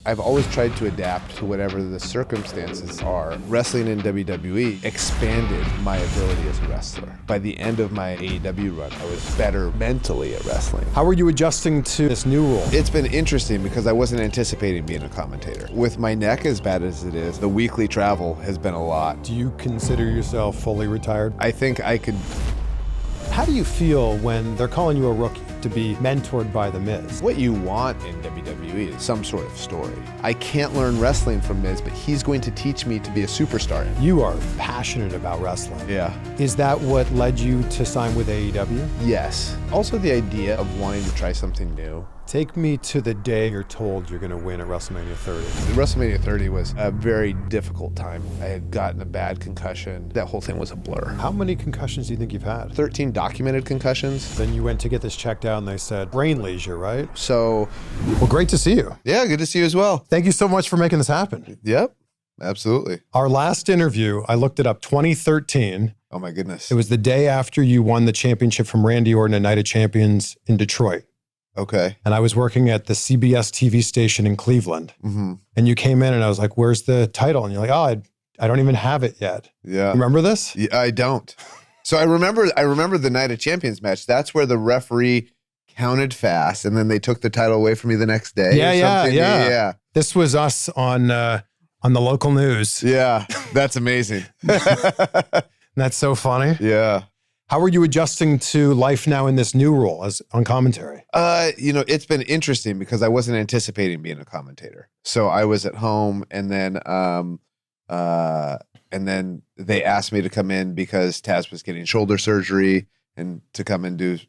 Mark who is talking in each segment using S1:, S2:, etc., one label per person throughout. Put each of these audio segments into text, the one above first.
S1: I've always tried to adapt to whatever the circumstances are. Wrestling in WWE expanded my ability as a wrestler. By the end of my AEW run, I was better mentally at wrestling.
S2: How are you adjusting to this new role?
S1: It's been interesting because I wasn't anticipating being a commentator. With my neck as bad as it is, the weekly travel has been a lot.
S2: Do you consider yourself fully retired?
S1: I think I could.
S2: How do you feel when they're calling you a rookie to be mentored by The Miz?
S1: What you want in WWE is some sort of story. I can't learn wrestling from Miz, but he's going to teach me to be a superstar.
S2: You are passionate about wrestling.
S1: Yeah.
S2: Is that what led you to sign with AEW?
S1: Yes. Also the idea of wanting to try something new.
S2: Take me to the day you're told you're going to win at WrestleMania 30.
S1: WrestleMania 30 was a very difficult time. I had gotten a bad concussion. That whole thing was a blur.
S2: How many concussions do you think you've had?
S1: 13 documented concussions.
S2: Then you went to get this checked out and they said, brain leisure, right?
S1: So,
S2: well, great to see you.
S1: Yeah, good to see you as well.
S2: Thank you so much for making this happen.
S1: Yep, absolutely.
S2: Our last interview, I looked it up, 2013.
S1: Oh my goodness.
S2: It was the day after you won the championship from Randy Orton at Night of Champions in Detroit.
S1: Okay.
S2: And I was working at the CBS TV station in Cleveland.
S1: Mm-hmm.
S2: And you came in and I was like, where's the title? And you're like, oh, I don't even have it yet.
S1: Yeah.
S2: Remember this?
S1: Yeah, I don't. So I remember the Night of Champions match. That's where the referee counted fast and then they took the title away from me the next day.
S2: Yeah. This was us on the local news.
S1: Yeah. That's amazing.
S2: That's so funny.
S1: Yeah.
S2: How are you adjusting to life now in this new role as on commentary?
S1: It's been interesting because I wasn't anticipating being a commentator. So I was at home and then they asked me to come in because Taz was getting shoulder surgery and to come and do,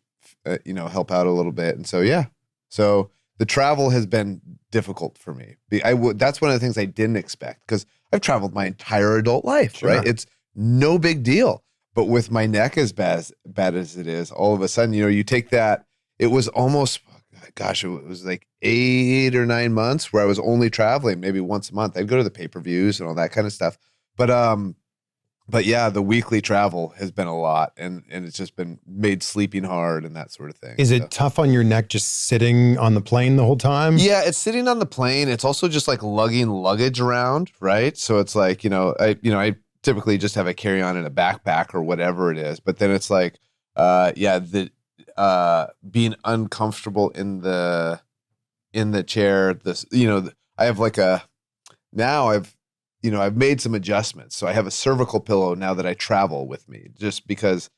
S1: help out a little bit. And so, yeah. So the travel has been difficult for me. That's one of the things I didn't expect because I've traveled my entire adult life,
S2: Sure.
S1: right? It's no big deal. But with my neck as bad as it is, all of a sudden, you take that, it was almost, it was like 8 or 9 months where I was only traveling maybe once a month. I'd go to the pay-per-views and all that kind of stuff. But yeah, the weekly travel has been a lot and it's just been made sleeping hard and that sort of thing.
S2: Is it tough on your neck just sitting on the plane the whole time?
S1: Yeah, it's sitting on the plane. It's also just like lugging luggage around, right? So it's like, I typically just have a carry-on in a backpack or whatever it is. But then it's like, being uncomfortable in the chair. I have I've made some adjustments. So I have a cervical pillow now that I travel with me just because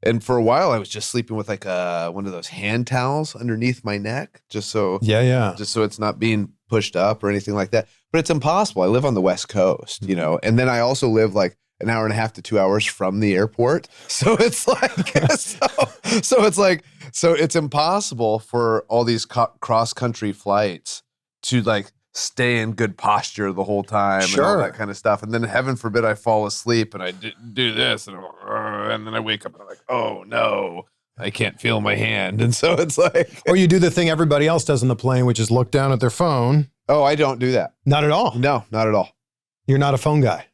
S1: and for a while I was just sleeping with one of those hand towels underneath my neck, just so it's not being pushed up or anything like that. But it's impossible. I live on the West Coast, and then I also live like an hour and a half to 2 hours from the airport. So it's like, so it's impossible for all these cross country flights to like stay in good posture the whole time and all that kind of stuff. And then heaven forbid I fall asleep and I do this and then I wake up and I'm like, oh no, I can't feel my hand. And so it's like.
S2: Or you do the thing everybody else does on the plane, which is look down at their phone.
S1: Oh, I don't do that.
S2: Not at all?
S1: No, not at all.
S2: You're not a phone guy?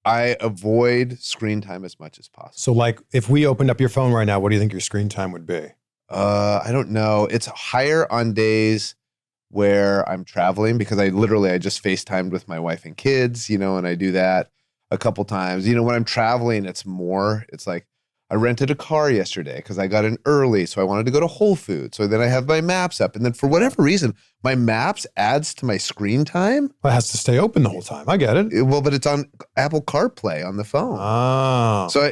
S1: I avoid screen time as much as possible.
S2: So like if we opened up your phone right now, what do you think your screen time would be?
S1: I don't know. It's higher on days where I'm traveling because I just FaceTimed with my wife and kids, and I do that a couple times. When I'm traveling, it's like I rented a car yesterday because I got in early. So I wanted to go to Whole Foods. So then I have my maps up. And then for whatever reason, my maps adds to my screen time.
S2: Well, it has to stay open the whole time. I get it.
S1: Well, but it's on Apple CarPlay on the phone.
S2: Oh.
S1: So,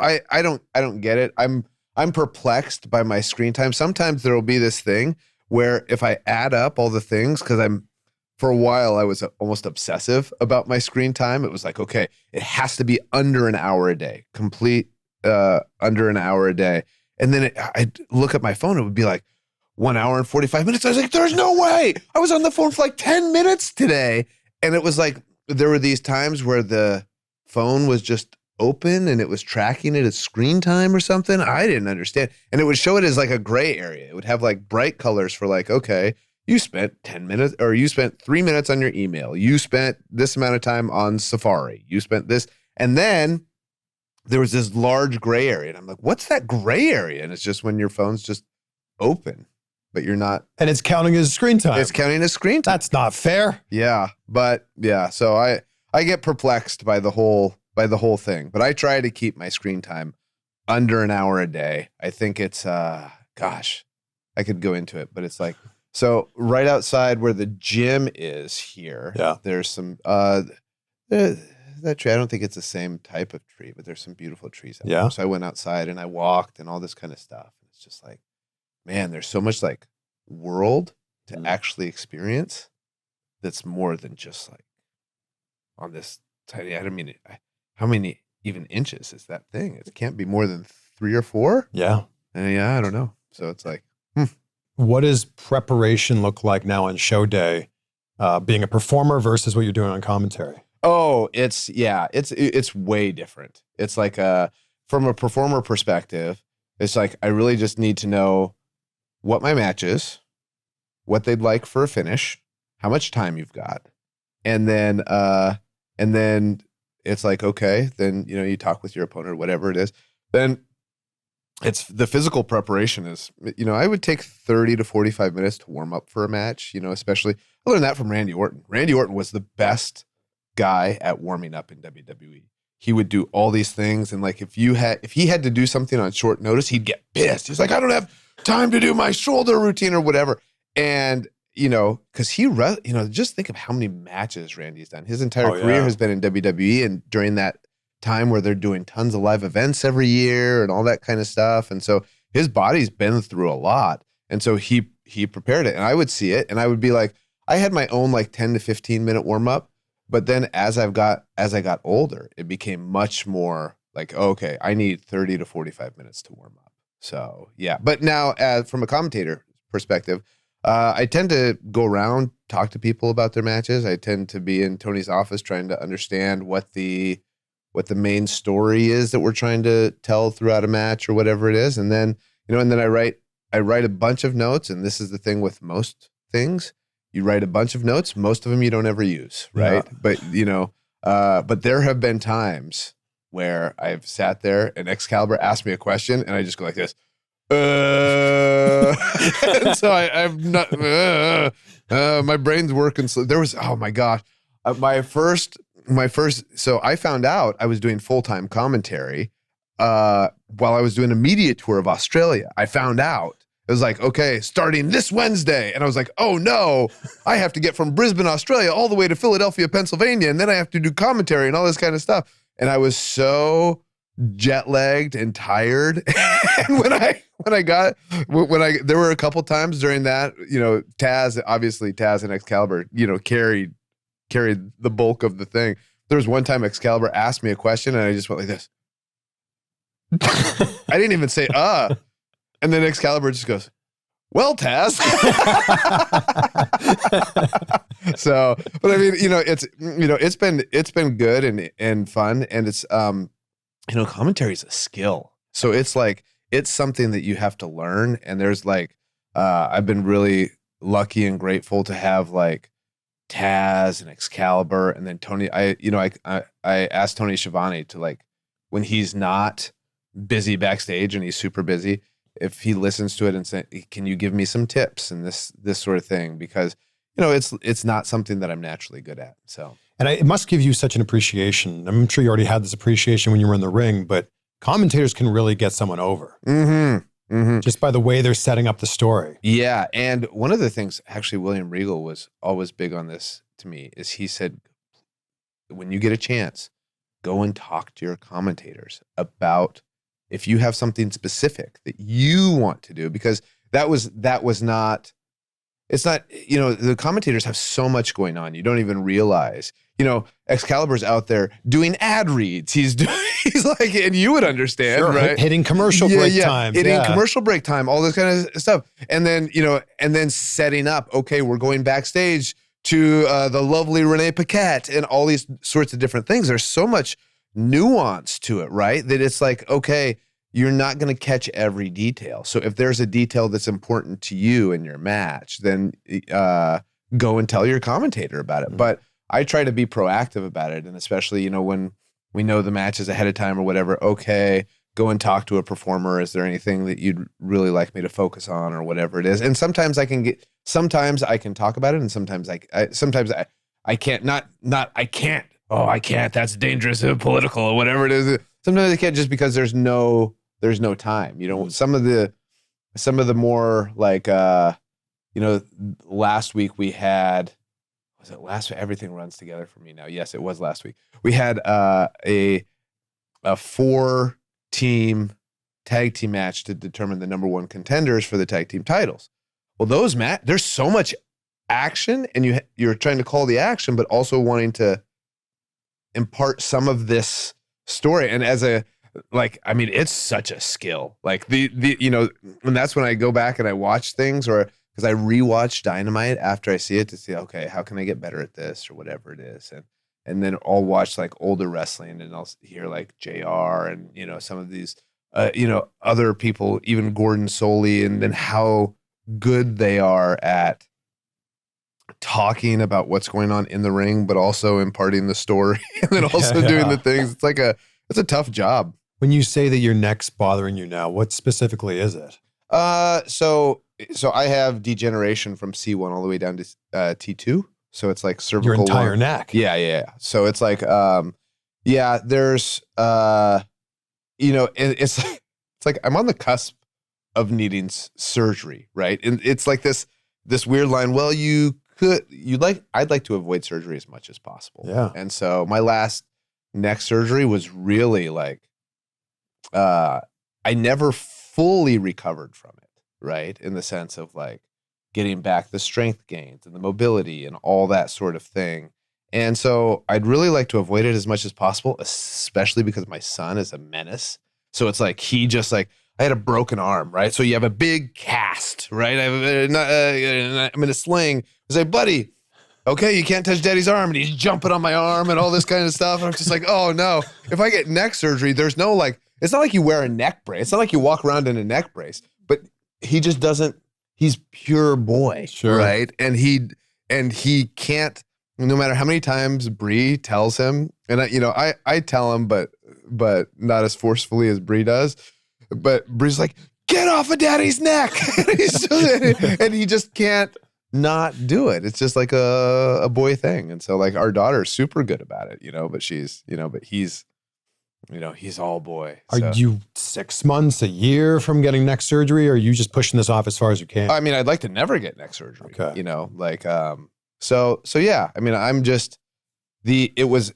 S1: I don't get it. I'm perplexed by my screen time. Sometimes there'll be this thing where if I add up all the things, because for a while I was almost obsessive about my screen time. It was like, okay, it has to be under an hour a day, complete under an hour a day. And then I'd look at my phone, it would be like 1 hour and 45 minutes. I was like, there's no way. I was on the phone for like 10 minutes today. And it was like, there were these times where the phone was just open and it was tracking it as screen time or something. I didn't understand. And it would show it as like a gray area. It would have like bright colors for like, okay, you spent 10 minutes or you spent 3 minutes on your email. You spent this amount of time on Safari. You spent this. And then there was this large gray area. And I'm like, what's that gray area? And it's just when your phone's just open. but you're not.
S2: And it's counting as screen time.
S1: It's counting as screen time.
S2: That's not fair.
S1: Yeah. But yeah, so I get perplexed by the whole thing, but I try to keep my screen time under an hour a day. I think it's, gosh, I could go into it, but it's like, so right outside where the gym is here, there's some, that tree, I don't think it's the same type of tree, but there's some beautiful trees out there. So I went outside and I walked and all this kind of stuff. It's just like, man, there's so much like world to actually experience that's more than just like on this tiny, I don't mean, how many even inches is that thing? It can't be more than 3 or 4.
S2: Yeah.
S1: And yeah, I don't know. So it's like,
S2: What does preparation look like now on show day, being a performer versus what you're doing on commentary?
S1: Oh, it's way different. It's like from a performer perspective, it's like I really just need to know what my match is, what they'd like for a finish, how much time you've got, and then it's like, okay, then you talk with your opponent or whatever it is. Then it's the physical preparation is, I would take 30 to 45 minutes to warm up for a match, especially I learned that from Randy Orton. Randy Orton was the best guy at warming up in WWE. He would do all these things, and like if he had to do something on short notice, he'd get pissed. He's like, I don't have time to do my shoulder routine or whatever. And because just think of how many matches Randy's done. His entire career has been in WWE, and during that time where they're doing tons of live events every year and all that kind of stuff, and so his body's been through a lot, and so he prepared it, and I would see it, and I would be like, I had my own like 10 to 15 minute warm up. But then as I got older, it became much more like, okay, I need 30 to 45 minutes to warm up. So yeah, but now from a commentator perspective, I tend to go around, talk to people about their matches. I tend to be in Tony's office trying to understand what the main story is that we're trying to tell throughout a match or whatever it is. And then, I write a bunch of notes, and this is the thing with most things. You write a bunch of notes. Most of them you don't ever use, right? Yeah. But there have been times where I've sat there and Excalibur asked me a question, and I just go like this. And so I'm not. My brain's working. So there was. Oh my gosh, my first. So I found out I was doing full-time commentary while I was doing a media tour of Australia. I found out. It was like, okay, starting this Wednesday. And I was like, oh no, I have to get from Brisbane, Australia, all the way to Philadelphia, Pennsylvania. And then I have to do commentary and all this kind of stuff. And I was so jet lagged and tired. And there were a couple times during that, Taz and Excalibur, carried the bulk of the thing. There was one time Excalibur asked me a question and I just went like this. I didn't even say, And then Excalibur just goes, well, Taz. So, but I mean, it's been good and fun, and it's commentary is a skill. So it's like it's something that you have to learn. And there's like I've been really lucky and grateful to have like Taz and Excalibur, and then Tony. I asked Tony Schiavone to, like, when he's not busy backstage and he's super busy, if he listens to it and say, can you give me some tips and this sort of thing? Because, it's not something that I'm naturally good at. So,
S2: and it must give you such an appreciation. I'm sure you already had this appreciation when you were in the ring, but commentators can really get someone over just by the way they're setting up the story.
S1: Yeah. And one of the things, actually, William Regal was always big on this to me, is he said, when you get a chance, go and talk to your commentators about if you have something specific that you want to do, because that was not, it's not, the commentators have so much going on. You don't even realize, Excalibur's out there doing ad reads. He's like, and you would understand, right?
S2: Hitting commercial break times.
S1: Hitting commercial break time, all this kind of stuff. And then, setting up, okay, we're going backstage to the lovely Renee Paquette and all these sorts of different things. There's so much nuance to it, right? That it's like, okay, you're not going to catch every detail. So if there's a detail that's important to you in your match, then go and tell your commentator about it. But I try to be proactive about it. And especially, when we know the matches ahead of time or whatever, okay, go and talk to a performer. Is there anything that you'd really like me to focus on or whatever it is? And sometimes I can talk about it, and sometimes I can't. I can't. Oh, I can't. That's dangerous and political or whatever it is. Sometimes I can't just because there's no time. You know, some of the more like last week we had, was it last week? Everything runs together for me now. Yes, it was last week. We had a 4-team tag team match to determine the number 1 contenders for the tag team titles. Well, there's so much action, and you're trying to call the action, but also wanting to impart some of this story. And it's such a skill. Like and that's when I go back and I watch things, or because I rewatch Dynamite after I see it to see, okay, how can I get better at this or whatever it is. And then I'll watch like older wrestling, and I'll hear like JR and, some of these, other people, even Gordon Soley, and then how good they are at talking about what's going on in the ring, but also imparting the story and then also doing the things. It's a tough job.
S2: When you say that your neck's bothering you now, what specifically is it?
S1: So I have degeneration from C1 all the way down to T2. So it's like cervical.
S2: Your entire neck.
S1: Yeah. So it's like, there's, it's like I'm on the cusp of needing surgery, right? And it's like this weird line. Well, I'd like to avoid surgery as much as possible.
S2: Yeah.
S1: And so my last neck surgery was really like, I never fully recovered from it, right? In the sense of like getting back the strength gains and the mobility and all that sort of thing. And so I'd really like to avoid it as much as possible, especially because my son is a menace. So it's like I had a broken arm, right? So you have a big cast, right? I'm in a sling. I say, buddy, okay, you can't touch daddy's arm. And he's jumping on my arm and all this kind of stuff. And I'm just like, oh no. If I get neck surgery, there's no like, it's not like you wear a neck brace. It's not like you walk around in a neck brace, but he just doesn't, he's pure boy,
S2: sure.
S1: Right? And he can't, no matter how many times Brie tells him, and I tell him, but not as forcefully as Brie does. But Brie's like, get off of daddy's neck. And he just can't not do it. It's just like a boy thing. And so like our daughter's super good about it, but he's all boy.
S2: So. Are you 6 months, a year from getting neck surgery, or are you just pushing this off as far as you can?
S1: I mean, I'd like to never get neck surgery, so yeah, I mean, I'm just I was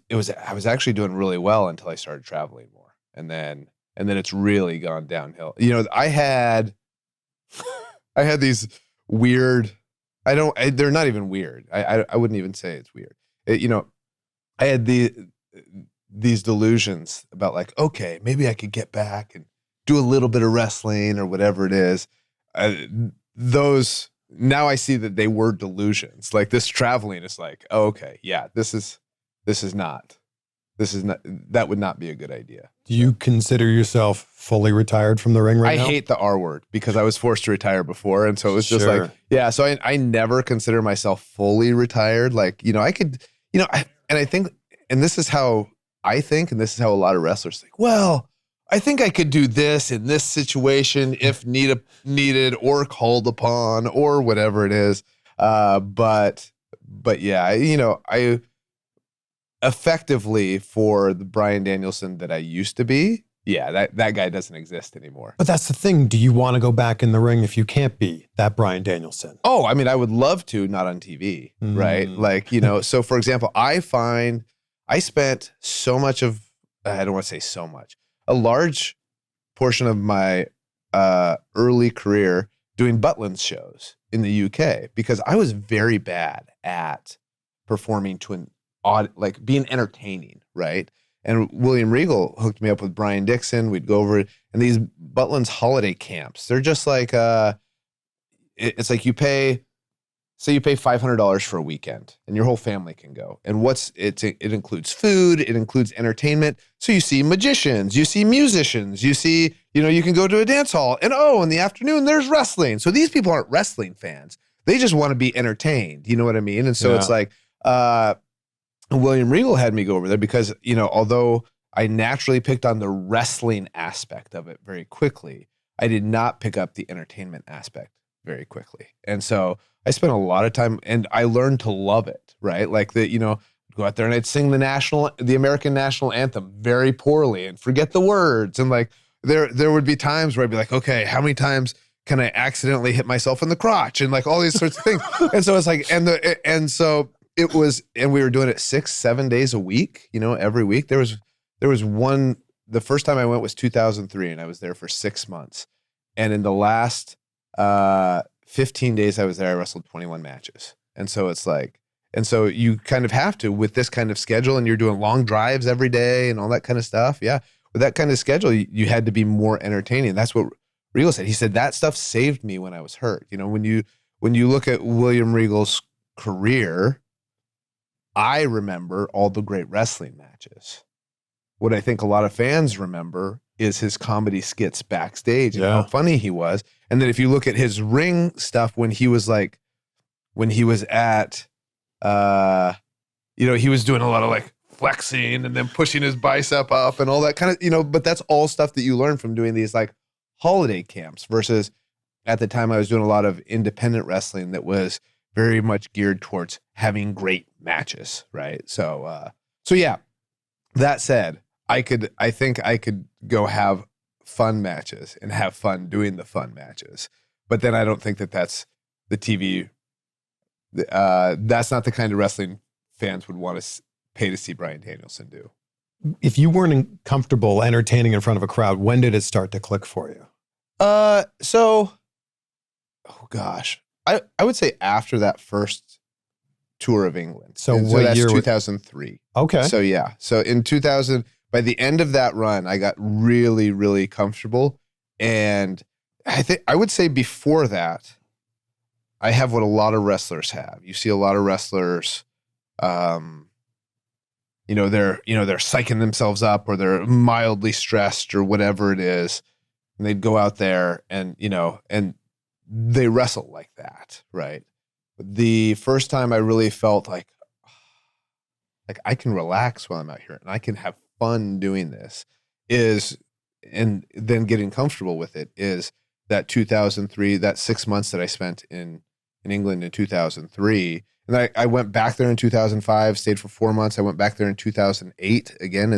S1: actually doing really well until I started traveling more. And then it's really gone downhill. I had these weird, they're not even weird. I wouldn't even say it's weird. I had these delusions about like, okay, maybe I could get back and do a little bit of wrestling or whatever it is. Those, now I see that they were delusions. Like this traveling is like, oh, okay, yeah, this is not, that would not be a good idea.
S2: Do you consider yourself fully retired from the ring right now?
S1: I hate the R word because I was forced to retire before. And so it was just like, yeah, so I never consider myself fully retired. Like, I could, I think, and this is how I think, and this is how a lot of wrestlers think, well, I think I could do this in this situation if needed or called upon or whatever it is. But yeah, I effectively for the Bryan Danielson that I used to be, yeah, that guy doesn't exist anymore.
S2: But that's the thing. Do you want to go back in the ring if you can't be that Bryan Danielson?
S1: Oh, I mean, I would love to, not on TV, right? Like, so for example, I find I spent so much of, I don't want to say so much, a large portion of my early career doing Butlins shows in the UK because I was very bad at performing to an odd, like being entertaining, right? And William Regal hooked me up with Brian Dixon. We'd go over it. And these Butlins holiday camps, they're just like, it's like you pay $500 for a weekend and your whole family can go. And it includes food, it includes entertainment. So you see magicians, you see musicians, you see, you can go to a dance hall and in the afternoon there's wrestling. So these people aren't wrestling fans. They just want to be entertained. You know what I mean? And so it's like, William Regal had me go over there because, although I naturally picked on the wrestling aspect of it very quickly. I did not pick up the entertainment aspect very quickly. And so I spent a lot of time, and I learned to love it, right? Like go out there and I'd sing the American national anthem very poorly and forget the words. And like, there would be times where I'd be like, okay, how many times can I accidentally hit myself in the crotch? And like all these sorts of things. And so it's like, and we were doing it 6-7 days a week, every week. There was one, the first time I went was 2003 and I was there for 6 months. And in the last 15 days I was there, I wrestled 21 matches. And so it's like, and so you kind of have to, with this kind of schedule, and you're doing long drives every day and all that kind of stuff. Yeah. With that kind of schedule, you had to be more entertaining. That's what Regal said. He said that stuff saved me when I was hurt. When you look at William Regal's career, I remember all the great wrestling matches. What I think a lot of fans remember is his comedy skits backstage and how funny he was. And then if you look at his ring stuff when he was at, he was doing a lot of like flexing and then pushing his bicep up and all that kind of, but that's all stuff that you learn from doing these like holiday camps versus at the time I was doing a lot of independent wrestling that was very much geared towards having great matches. Right. So yeah, that said, I think I could go have fun matches and have fun doing the fun matches, but then I don't think that that's the TV. That's not the kind of wrestling fans would want to pay to see Bryan Danielson do.
S2: If you weren't comfortable entertaining in front of a crowd, when did it start to click for you?
S1: I would say after that first tour of England.
S2: So what
S1: that's
S2: year?
S1: 2003.
S2: Okay.
S1: So yeah. So in 2000, by the end of that run, I got really, really comfortable. And I would say before that, I have what a lot of wrestlers have. You see a lot of wrestlers, they're psyching themselves up or they're mildly stressed or whatever it is. And they'd go out there and they wrestle like that. Right. The first time I really felt like I can relax while I'm out here and I can have fun doing this and then getting comfortable with it is that 2003, that 6 months that I spent in England in 2003. And I went back there in 2005, stayed for 4 months. I went back there in 2008 again.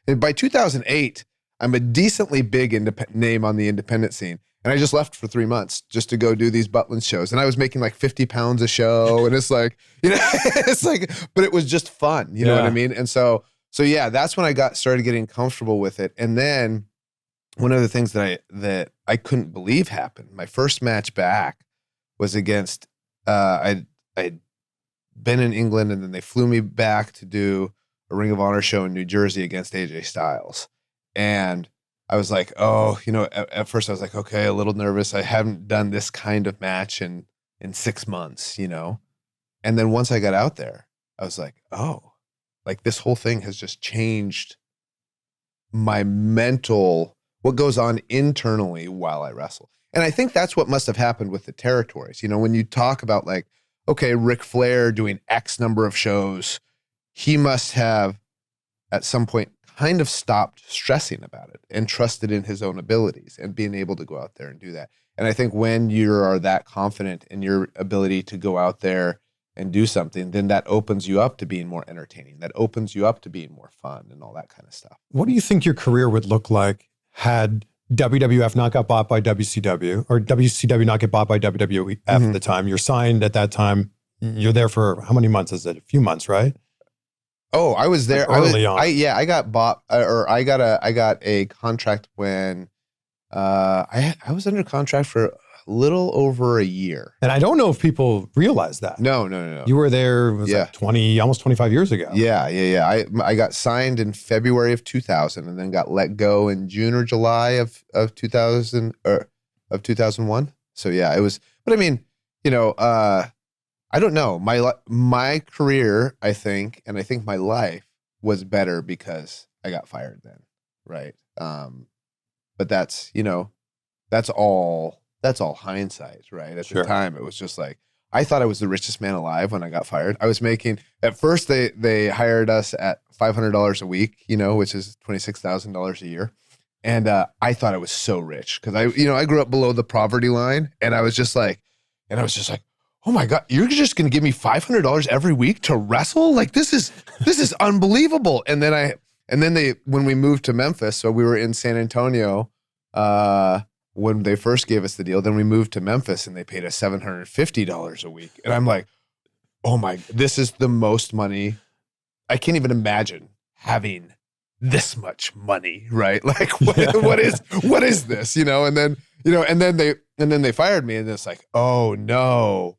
S1: And by 2008, I'm a decently big name on the independent scene. And I just left for 3 months just to go do these Butlins shows. And I was making like 50 pounds a show. And it's like, but it was just fun. You know what I mean? And so yeah, that's when I started getting comfortable with it. And then one of the things that I couldn't believe happened, my first match back was against, I'd been in England and then they flew me back to do a Ring of Honor show in New Jersey against AJ Styles. And I was like, at first I was like, okay, a little nervous. I haven't done this kind of match in 6 months, And then once I got out there, I was like, oh, like this whole thing has just changed my what goes on internally while I wrestle. And I think that's what must have happened with the territories. When you talk about like, okay, Ric Flair doing X number of shows, he must have at some point kind of stopped stressing about it and trusted in his own abilities and being able to go out there and do that. And I think when you are that confident in your ability to go out there and do something, then that opens you up to being more entertaining. That opens you up to being more fun and all that kind of stuff.
S2: What do you think your career would look like had WWF not got bought by WCW or WCW not get bought by WWF at the time? You're signed at that time. You're there for how many months is it? A few months, right?
S1: Oh, I was there
S2: early on.
S1: I got bought, or I got a contract when I was under contract for a little over a year.
S2: And I don't know if people realize that.
S1: No.
S2: You were there like 20, almost 25 years ago.
S1: Yeah. I got signed in February of 2000 and then got let go in June or July of 2000 or of 2001. So yeah, it was, but I mean, I don't know. My career, I think, and I think my life was better because I got fired then, right? But that's all hindsight, right? At the time, it was just like I thought I was the richest man alive when I got fired. I was making, at first they hired us at $500 a week, which is $26,000 a year. And I thought I was so rich because I grew up below the poverty line, and I was just like, oh my God, you're just going to give me $500 every week to wrestle? Like, this is unbelievable. And then when we moved to Memphis, so we were in San Antonio, when they first gave us the deal, then we moved to Memphis and they paid us $750 a week. And I'm like, oh my, this is the most money. I can't even imagine having this much money, right? Like, what is this, And then they fired me, and it's like, oh no.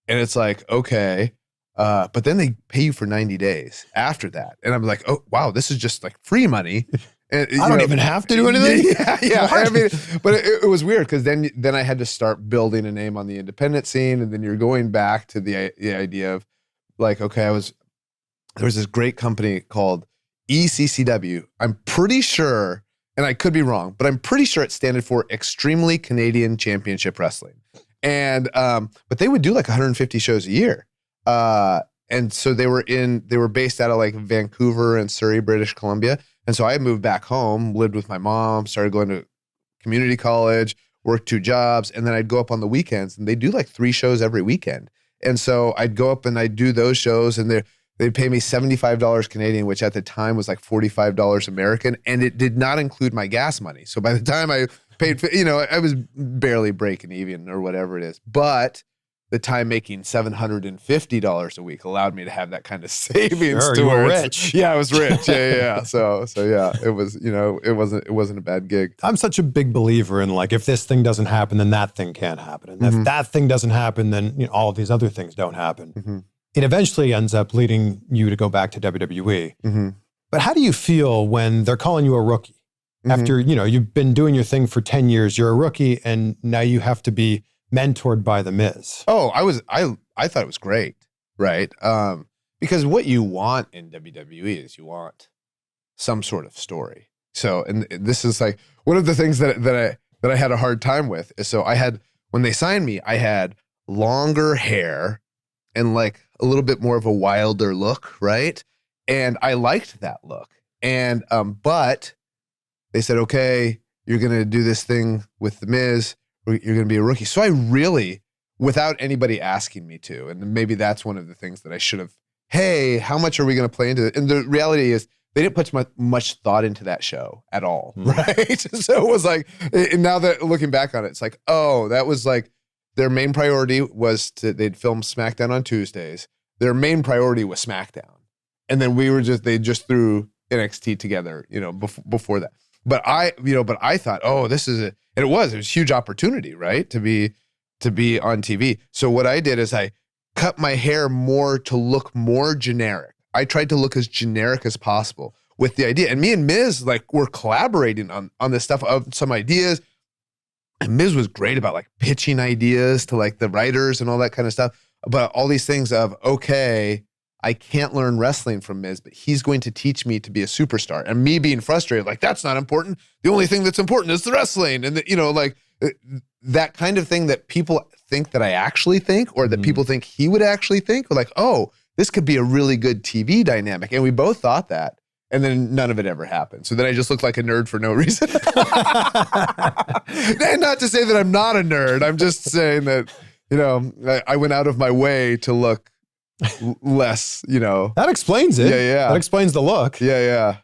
S1: And it's like, okay. But then they pay you for 90 days after that. And I'm like, oh wow, this is just like free money. And,
S2: I don't even have to do anything.
S1: Yeah. I mean, but it was weird because then I had to start building a name on the independent scene, and then you're going back to the idea of like, okay, there was this great company called ECCW. I'm pretty sure, and I could be wrong, but I'm pretty sure it stands for Extremely Canadian Championship Wrestling. And but they would do like 150 shows a year. And so they were based out of like Vancouver and Surrey, British Columbia. And so I moved back home, lived with my mom, started going to community college, worked 2 jobs, and then I'd go up on the weekends, and they do like 3 shows every weekend. And so I'd go up and I'd do those shows, and they'd pay me $75 Canadian, which at the time was like $45 American, and it did not include my gas money. So by the time I paid, I was barely breaking even or whatever it is. But the time making $750 a week allowed me to have that kind of savings.
S2: Sure, you were rich.
S1: Yeah, I was rich. Yeah. So yeah, it was, it wasn't a bad gig.
S2: I'm such a big believer in like, if this thing doesn't happen, then that thing can't happen. And if that thing doesn't happen, then all of these other things don't happen.
S1: Mm-hmm.
S2: It eventually ends up leading you to go back to WWE.
S1: Mm-hmm.
S2: But how do you feel when they're calling you a rookie? After, you've been doing your thing for 10 years, you're a rookie, and now you have to be mentored by The Miz.
S1: Oh, I thought it was great, right? Because what you want in WWE is you want some sort of story. So, and this is like one of the things that I had a hard time with is, so when they signed me, I had longer hair and like a little bit more of a wilder look, right? And I liked that look. And but they said, okay, you're gonna do this thing with The Miz. You're going to be a rookie. So I really, without anybody asking me to, and maybe that's one of the things that I should have, hey, how much are we going to play into it? And the reality is they didn't put much thought into that show at all, right? So it was like, and now that looking back on it, it's like, oh, that was like, their main priority was they'd film SmackDown on Tuesdays. Their main priority was SmackDown. And then they just threw NXT together, before that. But I thought, oh, this is and it was a huge opportunity, right? To be on TV. So what I did is I cut my hair more to look more generic. I tried to look as generic as possible with the idea. And me and Miz, like, were collaborating on this stuff of some ideas. And Miz was great about like pitching ideas to like the writers and all that kind of stuff. But all these things of, okay, I can't learn wrestling from Miz, but he's going to teach me to be a superstar. And me being frustrated, like, that's not important. The only thing that's important is the wrestling. And, that kind of thing that people think that I actually think, or that people think he would actually think, or like, oh, this could be a really good TV dynamic. And we both thought that. And then none of it ever happened. So then I just looked like a nerd for no reason. And not to say that I'm not a nerd. I'm just saying that, I went out of my way to look less,
S2: That explains it.
S1: Yeah.
S2: That explains the look.
S1: Yeah.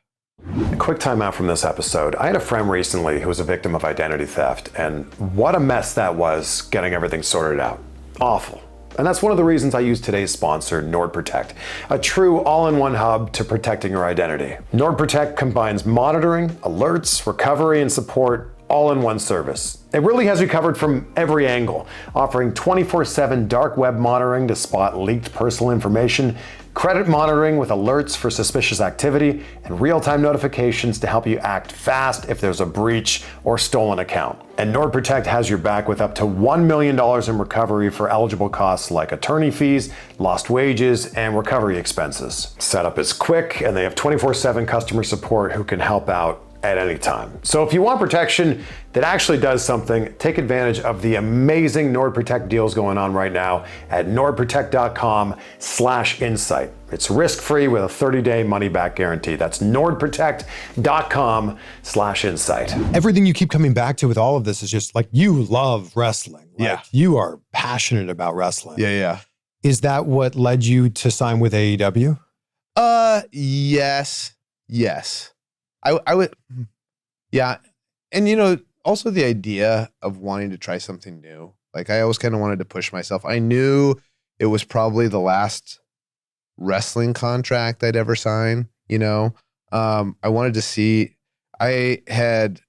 S3: A quick time out from this episode. I had a friend recently who was a victim of identity theft, and what a mess that was getting everything sorted out. Awful. And that's one of the reasons I use today's sponsor, NordProtect, a true all-in-one hub to protecting your identity. NordProtect combines monitoring, alerts, recovery, and support all in one service. It really has you covered from every angle, offering 24/7 dark web monitoring to spot leaked personal information, credit monitoring with alerts for suspicious activity, and real-time notifications to help you act fast if there's a breach or stolen account. And NordProtect has your back with up to $1 million in recovery for eligible costs like attorney fees, lost wages, and recovery expenses. Setup is quick, and they have 24/7 customer support who can help out at any time. So if you want protection that actually does something, take advantage of the amazing NordProtect deals going on right now at nordprotect.com/insight. It's risk-free with a 30-day money-back guarantee. That's nordprotect.com/insight.
S2: Everything you keep coming back to with all of this is just like, you love wrestling. Like, you are passionate about wrestling.
S1: Yeah.
S2: Is that what led you to sign with AEW?
S1: Yes. I would, yeah. And, also the idea of wanting to try something new. Like, I always kind of wanted to push myself. I knew it was probably the last wrestling contract I'd ever sign, I wanted to see, I had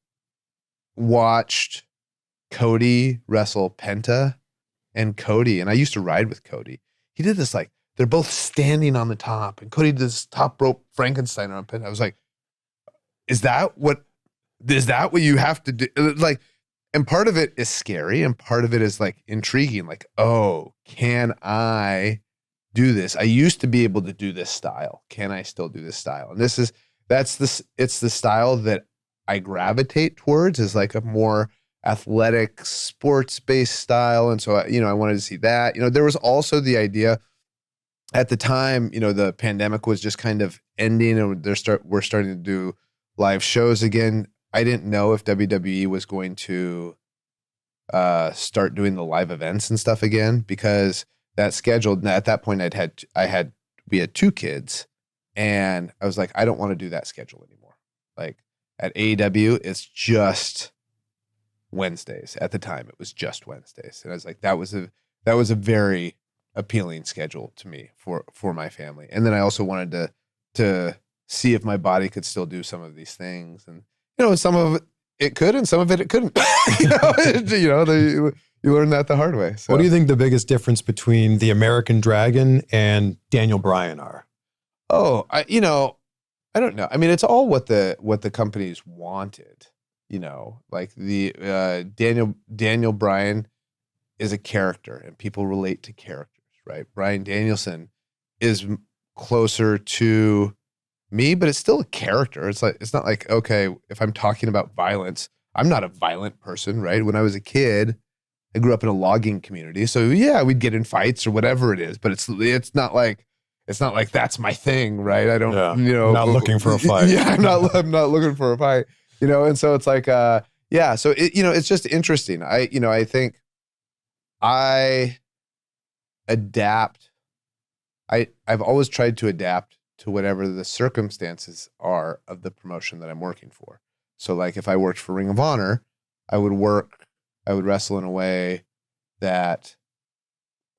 S1: watched Cody wrestle Penta and Cody, and I used to ride with Cody. He did this, like, they're both standing on the top, and Cody did this top rope Frankenstein on Penta. I was like, is that what you have to do? Like, and part of it is scary, and part of it is like intriguing. Like, oh, can I do this? I used to be able to do this style. Can I still do this style? And it's the style that I gravitate towards, is like a more athletic, sports-based style. And so, I wanted to see that. There was also the idea at the time, the pandemic was just kind of ending, and we're starting to do live shows again. I didn't know if WWE was going to start doing the live events and stuff again, because that schedule, at that point we had 2 kids, and I was like, I don't want to do that schedule anymore. Like, at AEW, it's just Wednesdays. At the time, it was just Wednesdays. And I was like, that was a very appealing schedule to me for my family. And then I also wanted to see if my body could still do some of these things. And, some of it could, and some of it couldn't. You learn that the hard way. So.
S2: What do you think the biggest difference between the American Dragon and Daniel Bryan are?
S1: Oh, I don't know. I mean, it's all what the companies wanted, like the Daniel Bryan is a character, and people relate to characters, right? Bryan Danielson is closer to me, but it's still a character. It's not like, okay, if I'm talking about violence, I'm not a violent person, right? When I was a kid, I grew up in a logging community. So yeah, we'd get in fights or whatever it is, but it's not like that's my thing, right? I don't,
S2: not looking for a fight.
S1: Yeah, I'm not looking for a fight, and so it's like, so it's just interesting. I think I adapt. I've always tried to adapt to whatever the circumstances are of the promotion that I'm working for. So like, if I worked for Ring of Honor, I would wrestle in a way that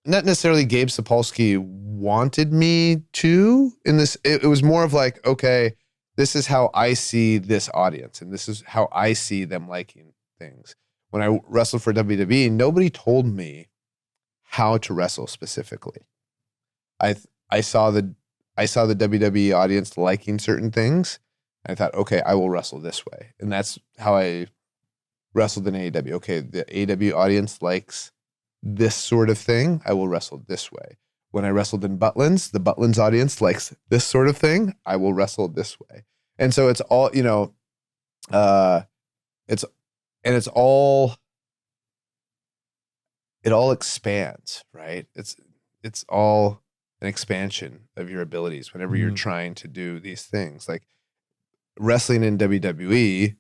S1: not necessarily Gabe Sapolsky wanted me to in this. It was more of like, okay, this is how I see this audience, and this is how I see them liking things. When I wrestled for WWE, nobody told me how to wrestle specifically. I saw the WWE audience liking certain things. I thought, okay, I will wrestle this way. And that's how I wrestled in AEW. Okay, the AEW audience likes this sort of thing. I will wrestle this way. When I wrestled in Butlins, the Butlins audience likes this sort of thing. I will wrestle this way. And so it's all, it all expands, right? It's all an expansion of your abilities whenever you're trying to do these things. Like, wrestling in WWE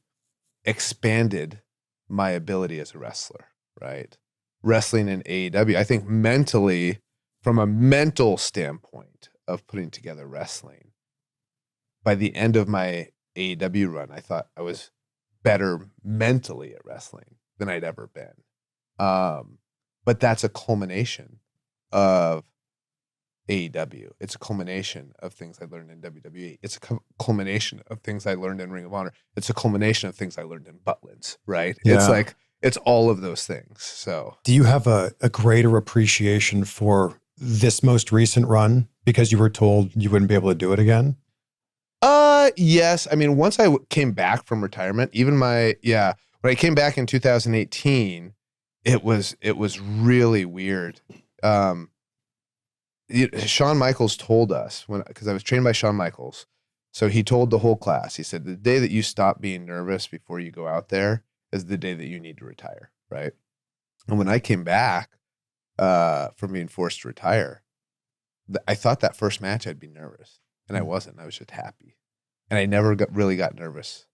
S1: expanded my ability as a wrestler, right? Wrestling in AEW, I think mentally, from a mental standpoint of putting together wrestling, by the end of my AEW run, I thought I was better mentally at wrestling than I'd ever been. But that's a culmination of AEW. It's a culmination of things I learned in WWE. It's a culmination of things I learned in Ring of Honor. It's a culmination of things I learned in Butlins, right?
S2: Yeah.
S1: It's like, it's all of those things. So,
S2: do you have a greater appreciation for this most recent run because you were told you wouldn't be able to do it again?
S1: Yes. I mean, once I came back from retirement, when I came back in 2018, it was really weird. Shawn Michaels told us, because I was trained by Shawn Michaels, So he told the whole class, he said, the day that you stop being nervous before you go out there is the day that you need to retire, right? And when I came back from being forced to retire, I thought that first match I'd be nervous, and I wasn't. I was just happy. And I never really got nervous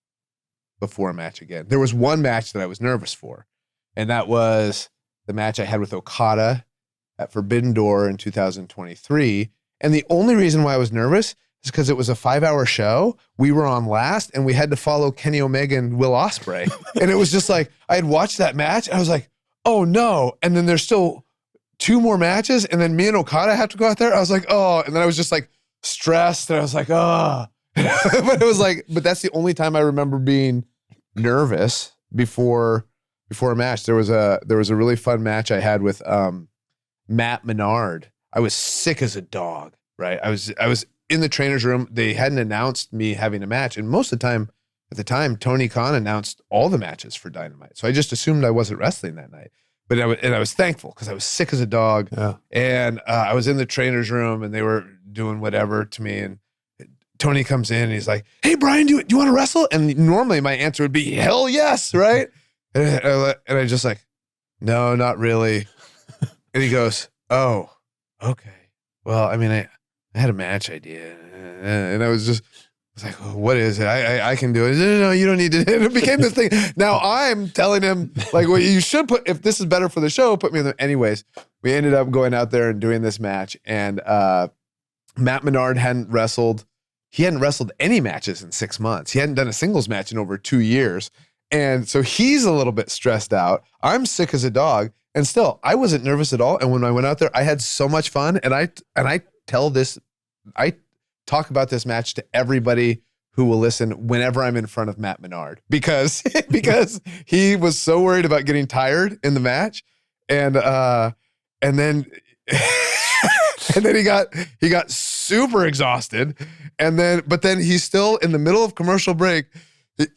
S1: before a match again. There was one match that I was nervous for, and that was the match I had with Okada at Forbidden Door in 2023. And the only reason why I was nervous is because it was a 5-hour show. We were on last, and we had to follow Kenny Omega and Will Ospreay. And it was just like, I had watched that match, and I was like, oh no. And then there's still 2 more matches, and then me and Okada have to go out there. I was like, oh. And then I was just like stressed, and I was like, oh. But it was like, but that's the only time I remember being nervous before a match. There was a really fun match I had with Matt Menard. I was sick as a dog, right? I was in the trainer's room. They hadn't announced me having a match, and most of the time, at the time, Tony Khan announced all the matches for Dynamite. So I just assumed I wasn't wrestling that night. But I was thankful because I was sick as a dog. Yeah. And I was in the trainer's room, and they were doing whatever to me. And Tony comes in, and he's like, hey, Brian, do you want to wrestle? And normally my answer would be, hell yes, right? And I just like, no, not really. And he goes, oh, okay. Well, I mean, I had a match idea. And I was like, oh, what is it? I can do it. No, you don't need to. And it became this thing. Now I'm telling him, like, well, you should if this is better for the show, put me in there. Anyways, we ended up going out there and doing this match. And Matt Menard hadn't wrestled. He hadn't wrestled any matches in 6 months. He hadn't done a singles match in over 2 years. And so he's a little bit stressed out. I'm sick as a dog. And still, I wasn't nervous at all. And when I went out there, I had so much fun. And I talk about this match to everybody who will listen whenever I'm in front of Matt Menard, because he was so worried about getting tired in the match. And then he got super exhausted. But then he's still in the middle of commercial break.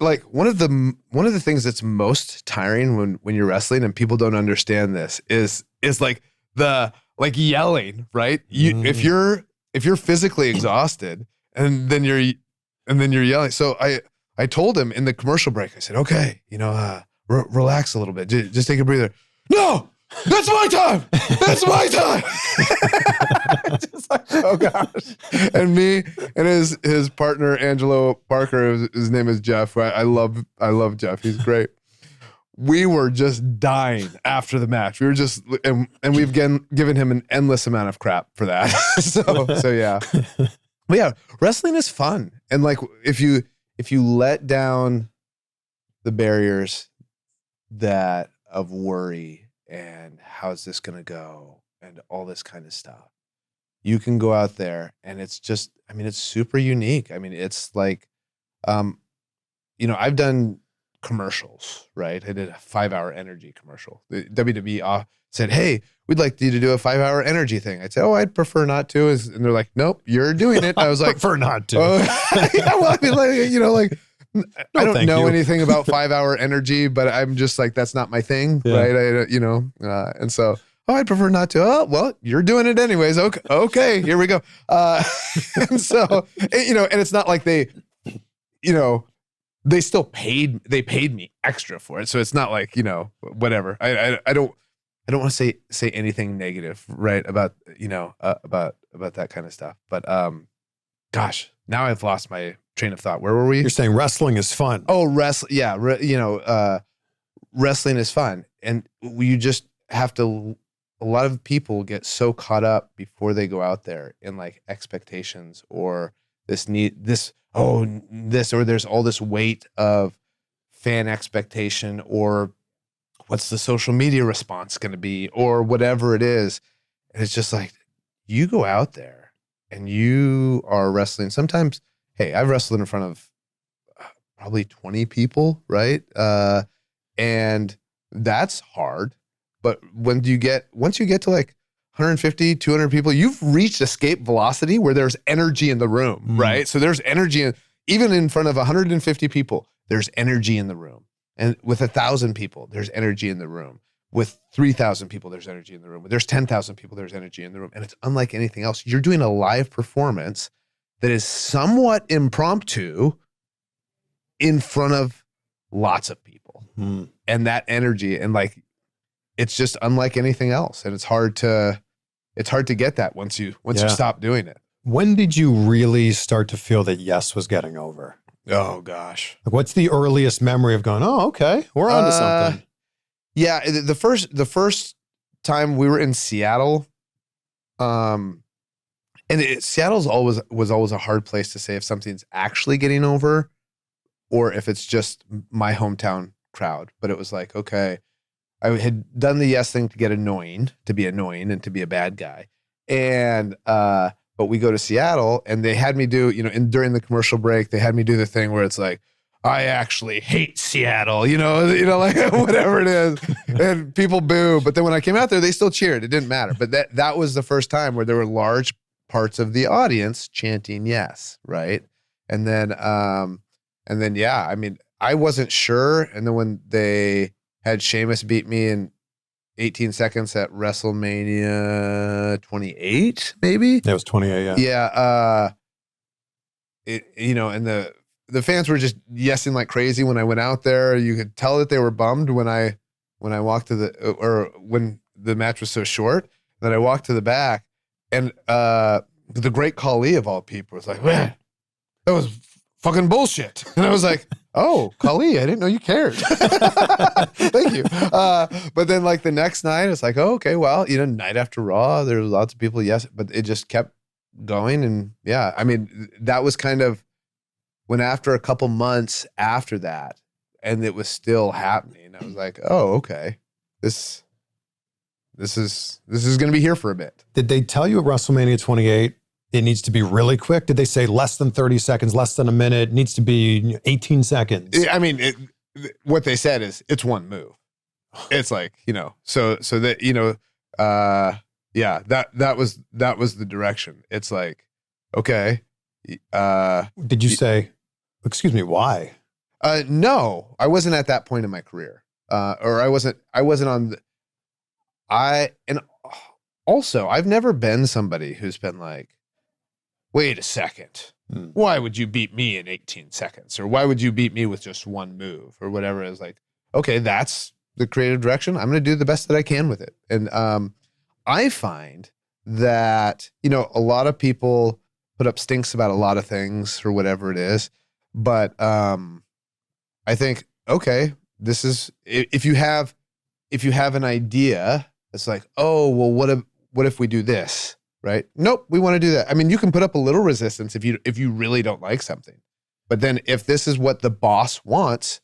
S1: Like one of the things that's most tiring when you're wrestling, and people don't understand this, is like the yelling, right? If you're physically exhausted and then you're yelling. So I told him in the commercial break, I said, okay, relax a little bit. Just take a breather. No, that's my time. That's my time. Just like, oh gosh. And me and his partner, Angelo Parker, his name is Jeff. I love Jeff. He's great. We were just dying after the match. We were just, and we've given him an endless amount of crap for that. so yeah. But yeah, wrestling is fun. And like, if you let down the barriers of worry and how's this going to go and all this kind of stuff, you can go out there and it's just, I mean, it's super unique. I mean, it's like, I've done commercials, right? I did a 5-hour energy commercial. The WWE said, hey, we'd like you to do a 5-hour energy thing. I'd say, oh, I'd prefer not to. And they're like, nope, you're doing it. I was like,
S2: prefer not to.
S1: Yeah, well, I mean, I don't know anything about 5-hour energy, but I'm just like, that's not my thing, right? And so, I'd prefer not to. Oh, well, you're doing it anyways. Okay, here we go. And so, and it's not like they still paid me extra for it. So it's not like, whatever. I don't want to say anything negative, right, about that kind of stuff. But gosh, now I've lost my train of thought. Where were we?
S2: You're saying wrestling is fun.
S1: Oh, wrestling. Yeah. Wrestling is fun. And you just have to, a lot of people get so caught up before they go out there in like expectations or or there's all this weight of fan expectation, or what's the social media response going to be, or whatever it is. And it's just like, you go out there and you are wrestling. Sometimes, hey, I've wrestled in front of probably 20 people, right? And that's hard. But once you get to like 150, 200 people, you've reached escape velocity where there's energy in the room, right? So there's energy, even in front of 150 people, there's energy in the room. And with 1,000 people, there's energy in the room. With 3,000 people, there's energy in the room. With there's 10,000 people, there's energy in the room. And it's unlike anything else. You're doing a live performance that is somewhat impromptu in front of lots of people. And that energy, and like, it's just unlike anything else. And it's hard to get that once you stop doing it.
S2: When did you really start to feel that Yes was getting over?
S1: Oh gosh.
S2: Like, what's the earliest memory of going, oh, okay, we're on to something?
S1: Yeah. The first time we were in Seattle, and Seattle's was always a hard place to say if something's actually getting over or if it's just my hometown crowd. But it was like, okay, I had done the Yes thing to be annoying and to be a bad guy. And, but we go to Seattle and they had me do, during the commercial break, they had me do the thing where it's like, I actually hate Seattle, like whatever it is. And people boo. But then when I came out there, they still cheered. It didn't matter. But that was the first time where there were large parts of the audience chanting Yes. Right. And then, yeah, I mean, I wasn't sure. And then when they had Sheamus beat me in 18 seconds at WrestleMania 28, maybe?
S2: It was 28, yeah.
S1: Yeah. And the fans were just yesing like crazy when I went out there. You could tell that they were bummed when I walked when the match was so short that I walked to the back, and the great Khali of all people was like, man, that was fucking bullshit. And I was like, oh, Khali, I didn't know you cared. Thank you. But then like the next night, it's like, oh, okay, well, night after Raw, there was lots of people, yes, but it just kept going. And yeah, I mean, that was kind of when after a couple months after that, and it was still happening, I was like, oh, okay, this is going to be here for a bit.
S2: Did they tell you at WrestleMania 28, it needs to be really quick? Did they say less than 30 seconds, less than a minute, needs to be 18 seconds?
S1: I mean, what they said is it's one move. It's like, so that, yeah, that was the direction. It's like, okay.
S2: Did you say, excuse me, why?
S1: No, I wasn't at that point in my career. Or I wasn't on and also I've never been somebody who's been like, wait a second. Why would you beat me in 18 seconds? Or why would you beat me with just one move or whatever? It's like, okay, that's the creative direction. I'm going to do the best that I can with it. And I find that, a lot of people put up stinks about a lot of things or whatever it is. But I think, okay, this is, if you have an idea, it's like, oh, well, what if we do this? Right? Nope, we want to do that. I mean, you can put up a little resistance if you really don't like something. But then if this is what the boss wants,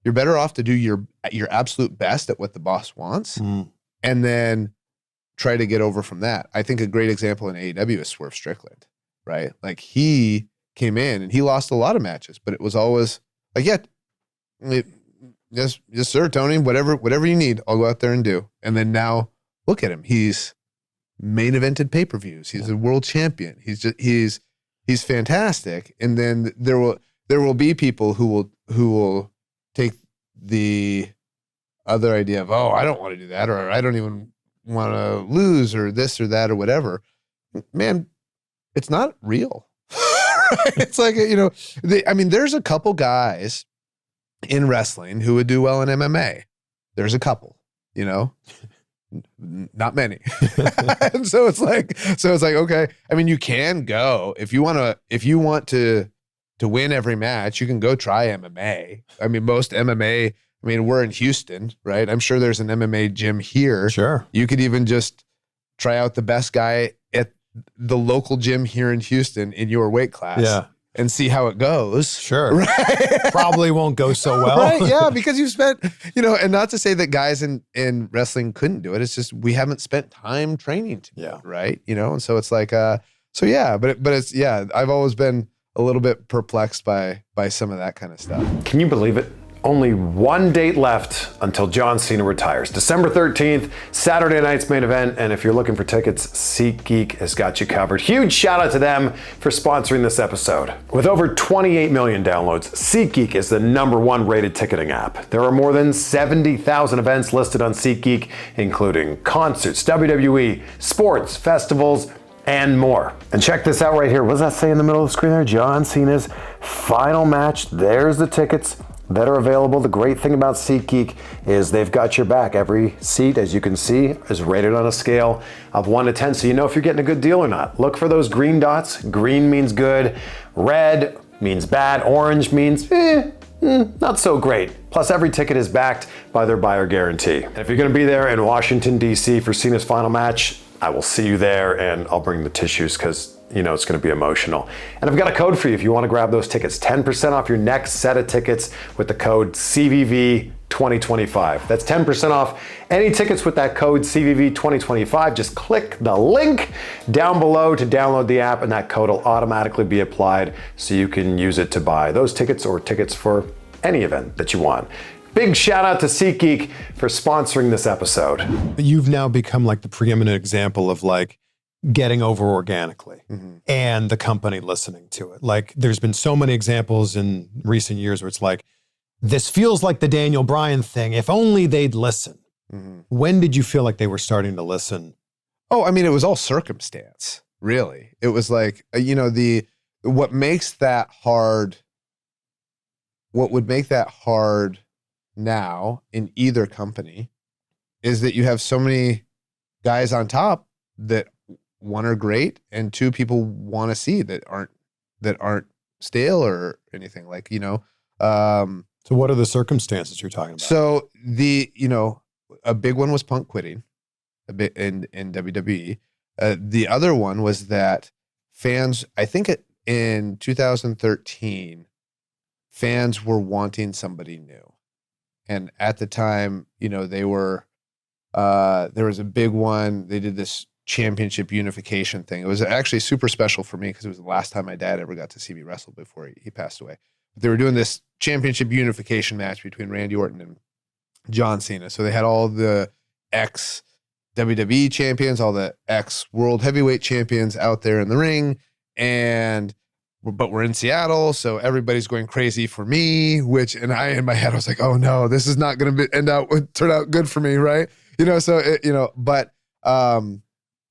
S1: you're better off to do your absolute best at what the boss wants and then try to get over from that. I think a great example in AEW is Swerve Strickland, right? Like he came in and he lost a lot of matches, but it was always like, yeah, yes, sir, Tony, whatever you need, I'll go out there and do. And then now look at him. He's main evented pay-per-views. He's a world champion. He's fantastic. And then there will be people who will take the other idea of, oh, I don't want to do that, or I don't even want to lose, or this or that or whatever. Man, it's not real. It's like, there's a couple guys in wrestling who would do well in MMA. There's a couple, not many. And so it's like, okay, I mean, you can go if you want to win every match, you can go try MMA. I mean, most MMA, we're in Houston, right? I'm sure there's an MMA gym here.
S2: Sure.
S1: You could even just try out the best guy at the local gym here in Houston in your weight class.
S2: Yeah.
S1: And see how it goes.
S2: Sure.
S1: Right?
S2: Probably won't go so well.
S1: Right? Yeah, because you've spent, and not to say that guys in wrestling couldn't do it. It's just we haven't spent time training to do it, right? And so it's like, but it's, yeah, I've always been a little bit perplexed by some of that kind of stuff.
S3: Can you believe it? Only one date left until John Cena retires. December 13th, Saturday night's main event. And if you're looking for tickets, SeatGeek has got you covered. Huge shout out to them for sponsoring this episode. With over 28 million downloads, SeatGeek is the #1 rated ticketing app. There are more than 70,000 events listed on SeatGeek, including concerts, WWE, sports, festivals, and more. And check this out right here. What does that say in the middle of the screen there? John Cena's final match. There's the tickets that are available. The great thing about SeatGeek is they've got your back. Every seat, as you can see, is rated on a scale of 1 to 10, so you know if you're getting a good deal or not. Look for those green dots. Green means good. Red means bad. Orange means not so great. Plus, every ticket is backed by their buyer guarantee. And if you're going to be there in Washington, D.C. for Cena's final match, I will see you there, and I'll bring the tissues because you know it's going to be emotional. And I've got a code for you if you want to grab those tickets. 10% off your next set of tickets with the code CVV2025. That's 10% off any tickets with that code CVV2025. Just click the link down below to download the app, and that code will automatically be applied so you can use it to buy those tickets or tickets for any event that you want. Big shout out to SeatGeek for sponsoring this episode.
S2: You've now become like the preeminent example of like getting over organically and the company listening to it. Like there's been so many examples in recent years where it's like, this feels like the Daniel Bryan thing. If only they'd listen. When did you feel like they were starting to listen?
S1: Oh, I mean, it was all circumstance, really. It was like, what makes that hard, what would make that hard now in either company is that you have so many guys on top that one are great and two people want to see that aren't stale or anything like,
S2: So what are the circumstances you're talking about?
S1: So a big one was Punk quitting a bit in WWE. The other one was that fans, I think in 2013, fans were wanting somebody new. And at the time, they were, there was a big one. They did this championship unification thing. It was actually super special for me because it was the last time my dad ever got to see me wrestle before he passed away. But they were doing this championship unification match between Randy Orton and John Cena. So they had all the ex-WWE champions, all the ex-World Heavyweight champions out there in the ring. But we're in Seattle, so everybody's going crazy for me, and I, in my head, I was like, oh no, this is not going to turn out good for me, right?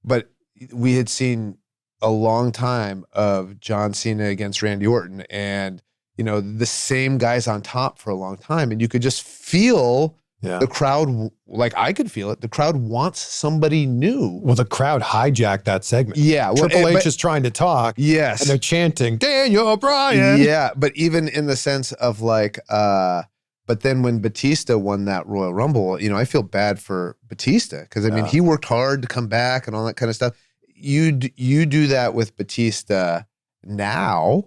S1: But we had seen a long time of John Cena against Randy Orton and, the same guys on top for a long time. And you could just feel the crowd, like I could feel it. The crowd wants somebody new.
S2: Well, the crowd hijacked that segment.
S1: Yeah.
S2: Triple H is trying to talk.
S1: Yes.
S2: And they're chanting, Daniel Bryan.
S1: Yeah. But even in the sense of like, but then when Batista won that Royal Rumble, I feel bad for Batista because I mean, he worked hard to come back and all that kind of stuff. You do that with Batista now,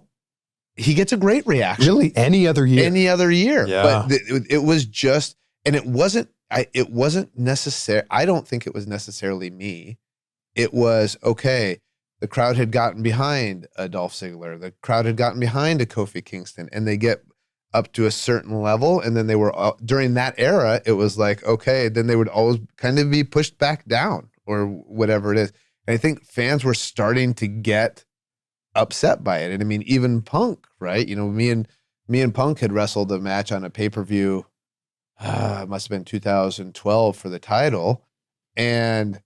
S1: he gets a great reaction.
S2: Really? Any other year.
S1: Yeah. But it was just, and it wasn't necessary. I don't think it was necessarily me. It was, okay, the crowd had gotten behind a Dolph Ziggler. The crowd had gotten behind a Kofi Kingston, and they get up to a certain level. And then they were, during that era, it was like, okay, then they would always kind of be pushed back down or whatever it is. And I think fans were starting to get upset by it. And I mean, even Punk, right? Me and Punk had wrestled a match on a pay-per-view. It must have been 2012 for the title, and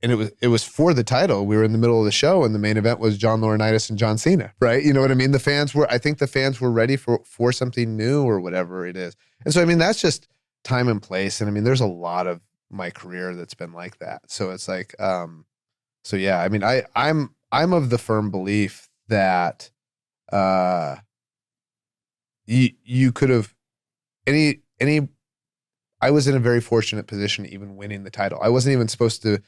S1: it was for the title. We were in the middle of the show, and the main event was John Laurinaitis and John Cena, right? You know what I mean? I think the fans were ready for something new or whatever it is. And so, I mean, that's just time and place. And I mean, there's a lot of my career that's been like that. So it's like, so yeah, I mean, I'm of the firm belief that you could have I was in a very fortunate position even winning the title. I wasn't even supposed to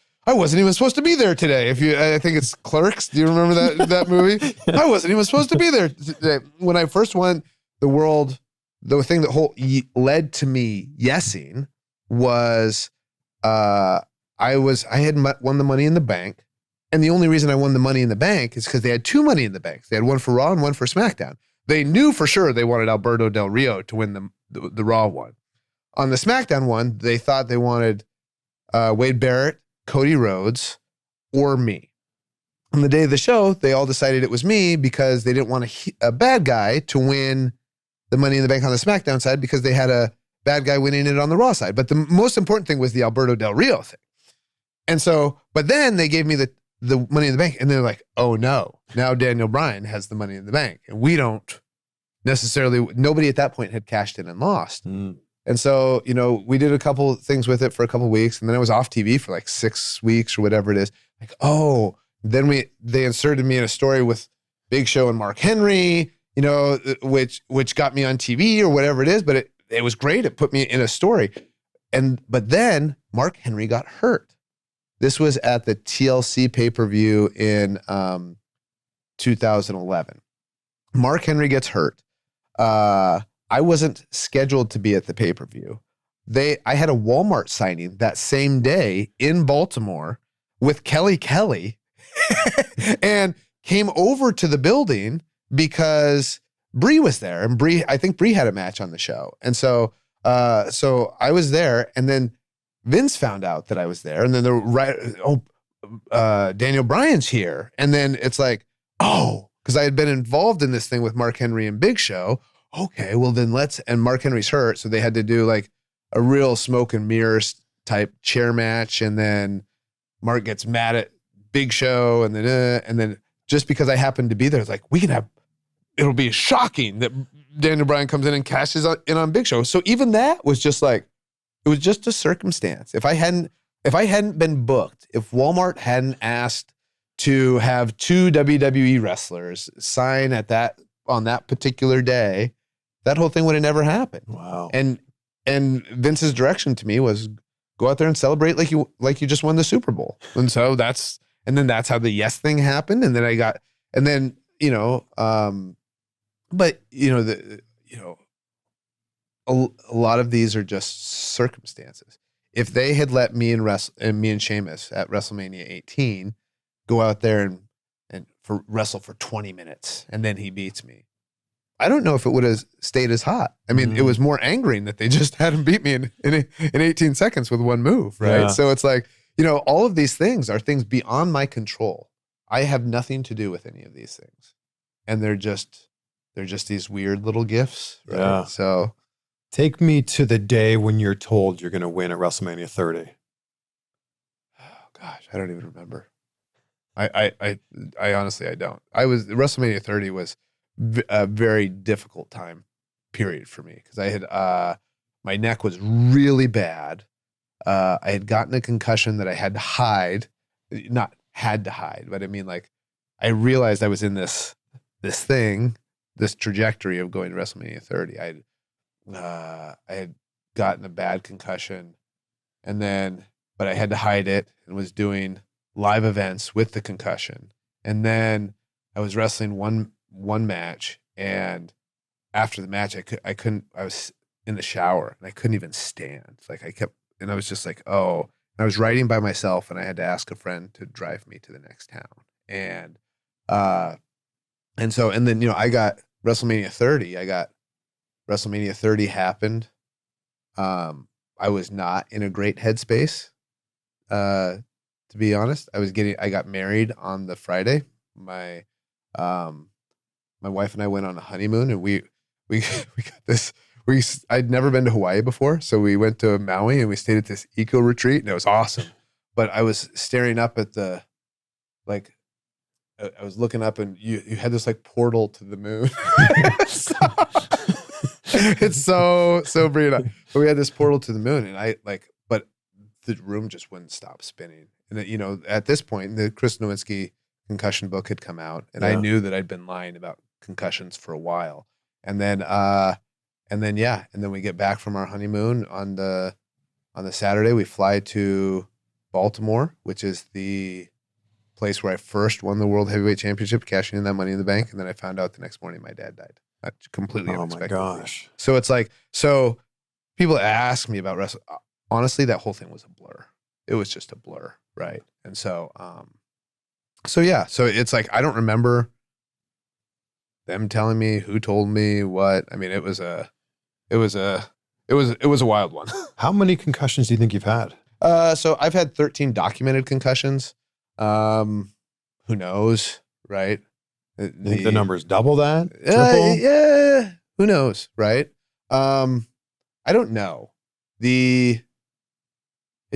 S1: be there today. I think it's Clerks. Do you remember that movie? I wasn't even supposed to be there today. When I first won the thing that led to me yesing was I had won the Money in the Bank. And the only reason I won the Money in the Bank is because they had two Money in the Banks. They had one for Raw and one for SmackDown. They knew for sure they wanted Alberto Del Rio to win the Raw one. On the SmackDown one, they thought they wanted Wade Barrett, Cody Rhodes, or me. On the day of the show, they all decided it was me because they didn't want a bad guy to win the Money in the Bank on the SmackDown side because they had a bad guy winning it on the Raw side. But the most important thing was the Alberto Del Rio thing. And so, but then they gave me the Money in the Bank. And they're like, oh no, now Daniel Bryan has the Money in the Bank. And we don't necessarily, nobody at that point had cashed in and lost. And so, we did a couple things with it for a couple of weeks, and then I was off TV for like 6 weeks or whatever it is. Like, oh, then they inserted me in a story with Big Show and Mark Henry, which got me on TV or whatever it is, but it was great. It put me in a story. But then Mark Henry got hurt. This was at the TLC pay-per-view in 2011. Mark Henry gets hurt. I wasn't scheduled to be at the pay-per-view. I had a Walmart signing that same day in Baltimore with Kelly and came over to the building because Brie was there, and I think Brie had a match on the show. And so I was there, and then Vince found out that I was there, and then Daniel Bryan's here. And then it's like, because I had been involved in this thing with Mark Henry and Big Show. Okay, well then and Mark Henry's hurt, so they had to do like a real smoke and mirrors type chair match, and then Mark gets mad at Big Show, and then just because I happened to be there, it's like, it'll be shocking that Daniel Bryan comes in and cashes in on Big Show. So even that was just like, it was just a circumstance. If I hadn't been booked, if Walmart hadn't asked to have 2 WWE wrestlers sign on that particular day, that whole thing would have never happened.
S2: Wow.
S1: And Vince's direction to me was, go out there and celebrate like you just won the Super Bowl. And so that's how the Yes thing happened. And then a lot of these are just circumstances. If they had let me and Sheamus at WrestleMania 18 go out there and wrestle for 20 minutes and then he beats me, I don't know if it would have stayed as hot. I mean, it was more angering that they just had him beat me in 18 seconds with one move, right?
S2: Yeah.
S1: So it's like, all of these things are things beyond my control. I have nothing to do with any of these things. And they're just these weird little gifts, right?
S2: Yeah.
S1: So
S2: take me to the day when you're told you're going to win at WrestleMania 30.
S1: Oh gosh, I don't even remember. I honestly, I don't. WrestleMania 30 was a very difficult time period for me because I had my neck was really bad. I had gotten a concussion that I had to hide, not had to hide, but I mean, like, I realized I was in this trajectory of going to WrestleMania 30. I had gotten a bad concussion, but I had to hide it and was doing live events with the concussion. And then I was wrestling one match, and after the match, I was in the shower and I couldn't even stand. Like I was just like, oh, and I was riding by myself and I had to ask a friend to drive me to the next town. And then, I got WrestleMania 30. WrestleMania 30 happened. I was not in a great headspace, to be honest. I got married on the Friday. My wife and I went on a honeymoon, and we got this. I'd never been to Hawaii before, so we went to Maui and we stayed at this eco retreat, and it was awesome. But I was staring up at I was looking up, and you had this like portal to the moon. It's so brilliant. But we had this portal to the moon, and but the room just wouldn't stop spinning. And at this point, the Chris Nowinski concussion book had come out, and I knew that I'd been lying about concussions for a while. And then we get back from our honeymoon on the Saturday. We fly to Baltimore, which is the place where I first won the World Heavyweight Championship, cashing in that Money in the Bank. And then I found out the next morning my dad died. Completely unexpected.
S2: Oh my gosh.
S1: So it's like, people ask me about wrestling. Honestly, that whole thing was a blur. It was just a blur, right? And so it's like, I don't remember them telling me who told me what. I mean, it was a wild one.
S2: How many concussions do you think you've had?
S1: So I've had 13 documented concussions. Who knows, right?
S2: Think the number's double that? Triple?
S1: Yeah. Who knows, right? I don't know. It's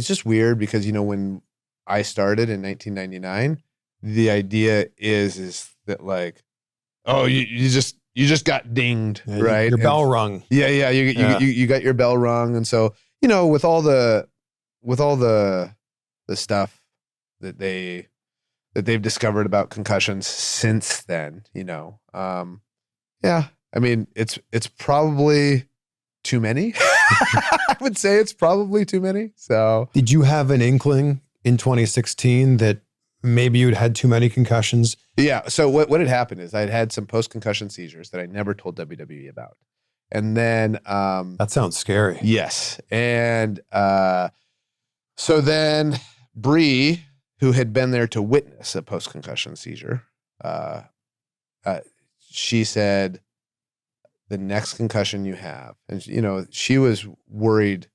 S1: just weird because, when I started in 1999, the idea is that like, oh, you just got dinged, right?
S2: Your bell rung.
S1: Yeah. You got your bell rung. And so, with all the stuff that they've discovered about concussions since then, yeah, I mean, it's probably too many. I would say it's probably too many. So
S2: did you have an inkling in 2016 that maybe you'd had too many concussions?
S1: Yeah. So what had happened is I'd had some post-concussion seizures that I never told WWE about. And then
S2: that sounds scary.
S1: Yes. And so then Brie, who had been there to witness a post-concussion seizure, she said, the next concussion you have, and she was worried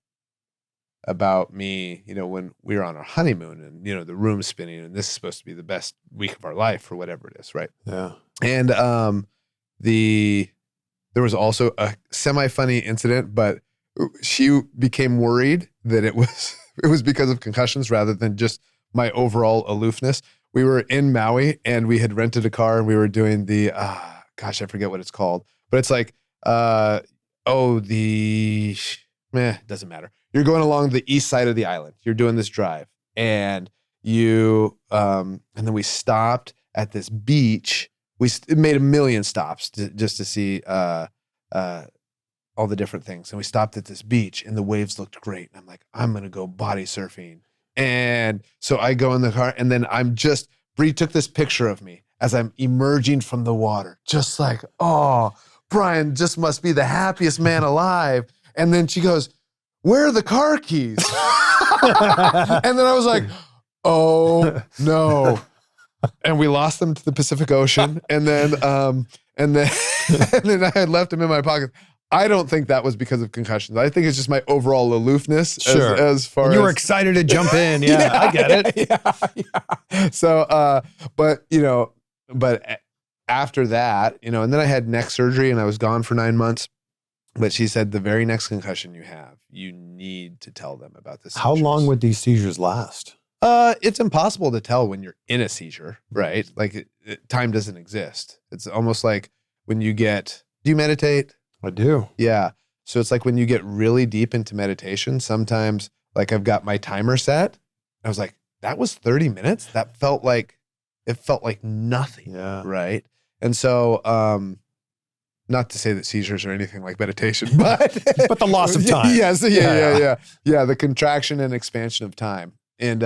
S1: about me, when we were on our honeymoon and, the room's spinning and this is supposed to be the best week of our life or whatever it is. Right.
S2: Yeah.
S1: And there was also a semi-funny incident, but she became worried that it was because of concussions rather than just my overall aloofness. We were in Maui and we had rented a car and we were doing the, I forget what it's called, but it's like, doesn't matter. You're going along the east side of the island. You're doing this drive and and then we stopped at this beach. We made a million stops just to see, all the different things. And we stopped at this beach and the waves looked great. And I'm like, I'm going to go body surfing. And so I go in the car and then Brie took this picture of me as I'm emerging from the water, just like, oh, Bryan just must be the happiest man alive. And then she goes, where are the car keys? And then I was like, oh no. And we lost them to the Pacific Ocean. And then and then I had left them in my pocket. I don't think that was because of concussions. I think it's just my overall aloofness.
S2: Sure.
S1: As far
S2: you were
S1: as
S2: excited to jump in. Yeah, I get it.
S1: Yeah. So, but after that, and then I had neck surgery and I was gone for 9 months. But she said the very next concussion you have, you need to tell them about this.
S2: How long would these seizures last?
S1: It's impossible to tell when you're in a seizure, right? Like time doesn't exist. It's almost like when do you meditate?
S2: I do.
S1: Yeah. So it's like when you get really deep into meditation, sometimes like I've got my timer set. I was like, that was 30 minutes. It felt like nothing.
S2: Yeah.
S1: Right. And so, not to say that seizures are anything like meditation, but
S2: the loss of time.
S1: Yes. Yeah. The contraction and expansion of time. And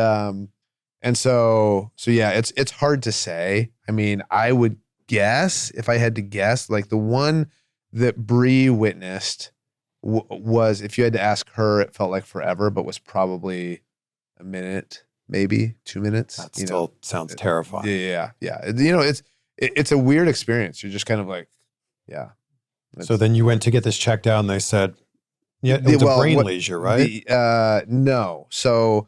S1: so yeah, it's hard to say. I mean, I would guess, if I had to guess, like the one that Brie witnessed was, if you had to ask her, it felt like forever, but was probably a minute, maybe 2 minutes.
S2: That still sounds terrifying.
S1: Yeah. It's a weird experience. You're just kind of like, yeah.
S2: So then you went to get this checked out and they said, yeah, it was a brain lesion, right?
S1: No. So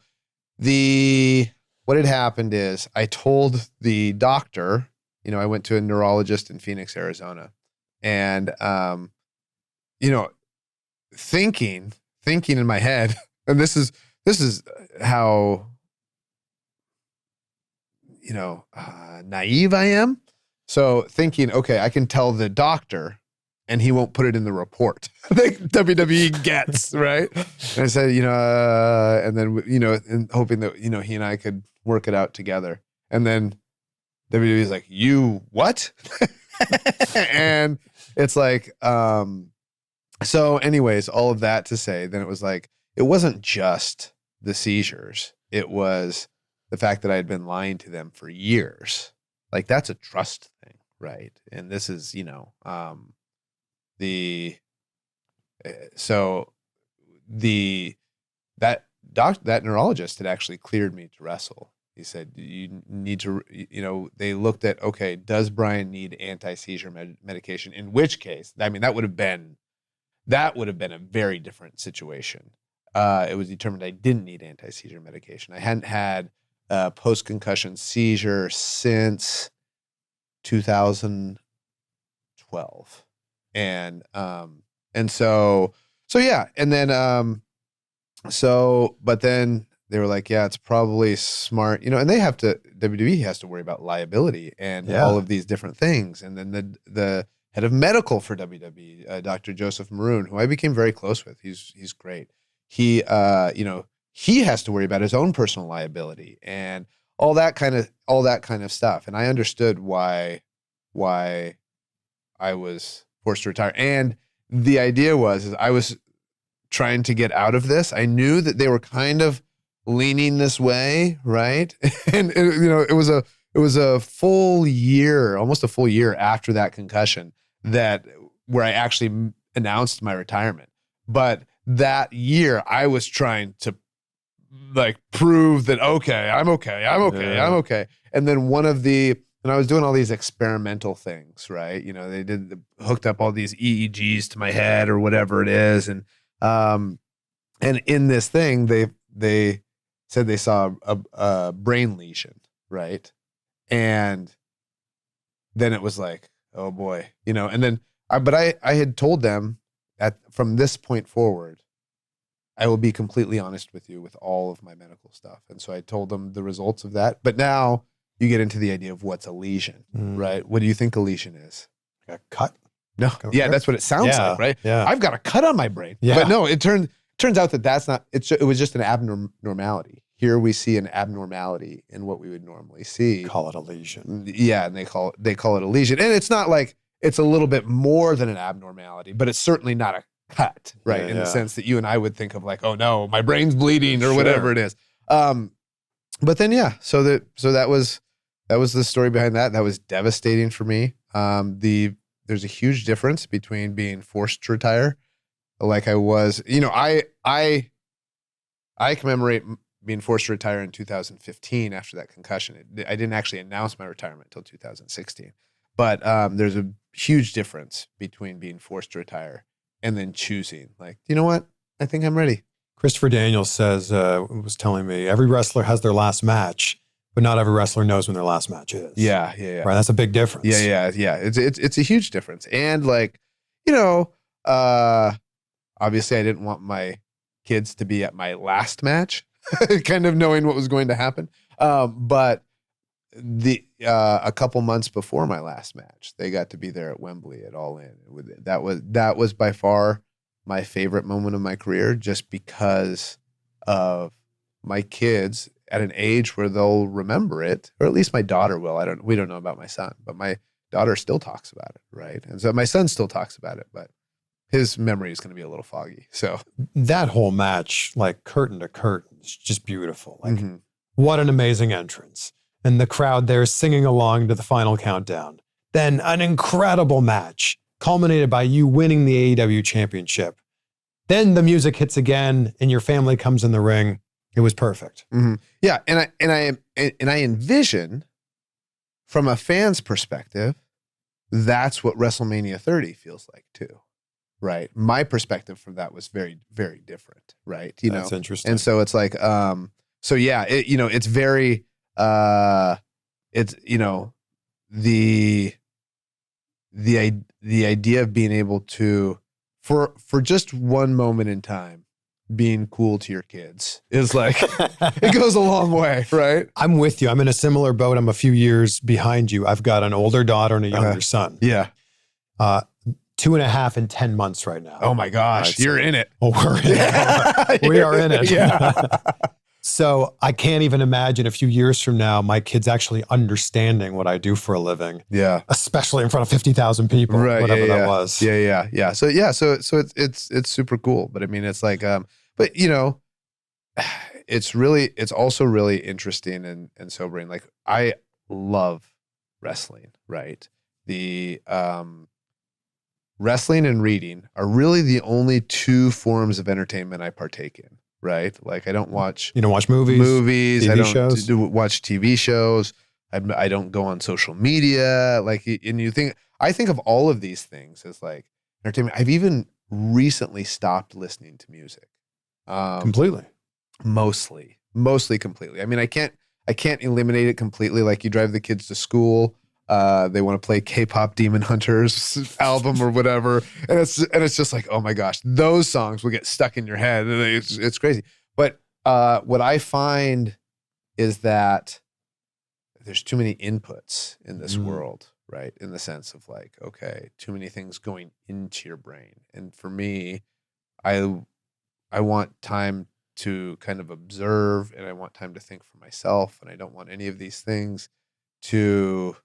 S1: what had happened is I told the doctor, I went to a neurologist in Phoenix, Arizona, and, thinking in my head, and this is how, naive I am. So thinking, okay, I can tell the doctor and he won't put it in the report that WWE gets, right? And I said, and then, and hoping that, he and I could work it out together. And then WWE is like, you what? And it's like, so anyways, all of that to say, then it was like, it wasn't just the seizures. It was the fact that I had been lying to them for years. Like that's a trust thing, right? And this is, that neurologist had actually cleared me to wrestle. He said, you need to, they looked at, okay, does Bryan need anti-seizure medication? In which case, I mean, that would have been a very different situation. It was determined I didn't need anti-seizure medication. I hadn't had a post-concussion seizure since 2012. And so yeah. And then, but then they were like, yeah, it's probably smart, and WWE has to worry about liability and all of these different things. And then the head of medical for WWE, Dr. Joseph Maroon, who I became very close with. He's great. He he has to worry about his own personal liability and all that kind of stuff. And I understood why I was forced to retire. And the idea is I was trying to get out of this. I knew that they were kind of leaning this way, right? And it was a full year, almost a full year after that concussion where I actually announced my retirement. But that year I was trying to like prove that, okay. And then and I was doing all these experimental things, right? They hooked up all these EEGs to my head or whatever it is. And in this thing, they said they saw a brain lesion, right? And then it was like, oh boy, and then, I had told them from this point forward, I will be completely honest with you with all of my medical stuff. And so I told them the results of that. But now you get into the idea of what's a lesion, right? What do you think a lesion is?
S2: A cut?
S1: No. Yeah, that's what it sounds like, right?
S2: Yeah.
S1: I've got a cut on my brain. Yeah. But no, it turns out that that's not, it was just an abnormality. Here we see an abnormality in what we would normally see.
S2: Call it a lesion.
S1: Yeah, and they call it a lesion. And it's not like it's a little bit more than an abnormality, but it's certainly not a cut, right? In the sense that you and I would think of like, oh no, my brain's bleeding or whatever it is. But then so that was the story behind that. That was devastating for me. There's a huge difference between being forced to retire, like I was. I commemorate being forced to retire in 2015 after that concussion. I didn't actually announce my retirement until 2016. But there's a huge difference between being forced to retire and then choosing, like, you know what? I think I'm ready.
S2: Christopher Daniels was telling me every wrestler has their last match, but not every wrestler knows when their last match is.
S1: Yeah.
S2: Right, that's a big difference.
S1: Yeah. It's a huge difference. And like, obviously I didn't want my kids to be at my last match, kind of knowing what was going to happen. But a couple months before my last match, they got to be there at Wembley at All In. That was by far my favorite moment of my career, just because of my kids at an age where they'll remember it, or at least my daughter will. We don't know about my son, but my daughter still talks about it, right? And so my son still talks about it, but his memory is going to be a little foggy. So
S2: that whole match, like curtain to curtain, is just beautiful. Like, what an amazing entrance. And the crowd there singing along to the final countdown. Then an incredible match, culminated by you winning the AEW championship. Then the music hits again, and your family comes in the ring. It was perfect.
S1: Yeah, and I envision, from a fan's perspective, that's what WrestleMania 30 feels like too, right? My perspective from that was very, very different, right?
S2: That's interesting.
S1: And so it's like, so yeah, it's very, it's the idea of being able to, for just one moment in time, being cool to your kids is like, it goes a long way, right?
S2: I'm with you. I'm in a similar boat. I'm a few years behind you. I've got an older daughter and a younger son.
S1: Yeah.
S2: 2.5 and 10 months right now.
S1: Oh my gosh. You're in it.
S2: Oh, we're in it. We are in it.
S1: Yeah.
S2: So I can't even imagine a few years from now, my kids actually understanding what I do for a living. Yeah. Especially in front of 50,000 people,
S1: right,
S2: whatever that was.
S1: Yeah. So it's super cool. But I mean, it's like, but it's also really interesting and sobering. Like, I love wrestling, right? The wrestling and reading are really the only two forms of entertainment I partake in. Right? Like, I don't watch...
S2: You don't watch movies?
S1: I don't
S2: shows?
S1: watch TV shows. I don't go on social media. Like, and I think of all of these things as like entertainment. I've even recently stopped listening to music.
S2: Completely?
S1: Mostly completely. I mean, I can't eliminate it completely. Like, you drive the kids to school, they want to play K-pop Demon Hunters album or whatever, and it's just like, oh my gosh, those songs will get stuck in your head. It's crazy. But what I find is that there's too many inputs in this world, right? In the sense of like, okay, too many things going into your brain. And for me, I want time to kind of observe, and I want time to think for myself, and I don't want any of these things to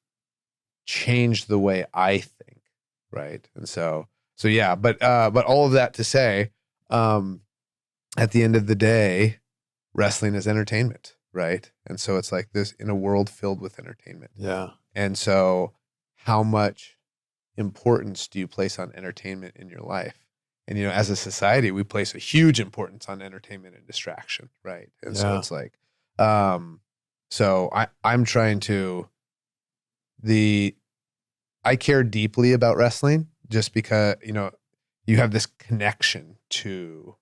S1: change the way I think, right? And so yeah, but all of that to say, at the end of the day, wrestling is entertainment, right? And so it's like this in a world filled with entertainment.
S2: Yeah.
S1: And so how much importance do you place on entertainment in your life? And, as a society, we place a huge importance on entertainment and distraction, right? And so it's like, so I'm trying to, I care deeply about wrestling just because, you have this connection to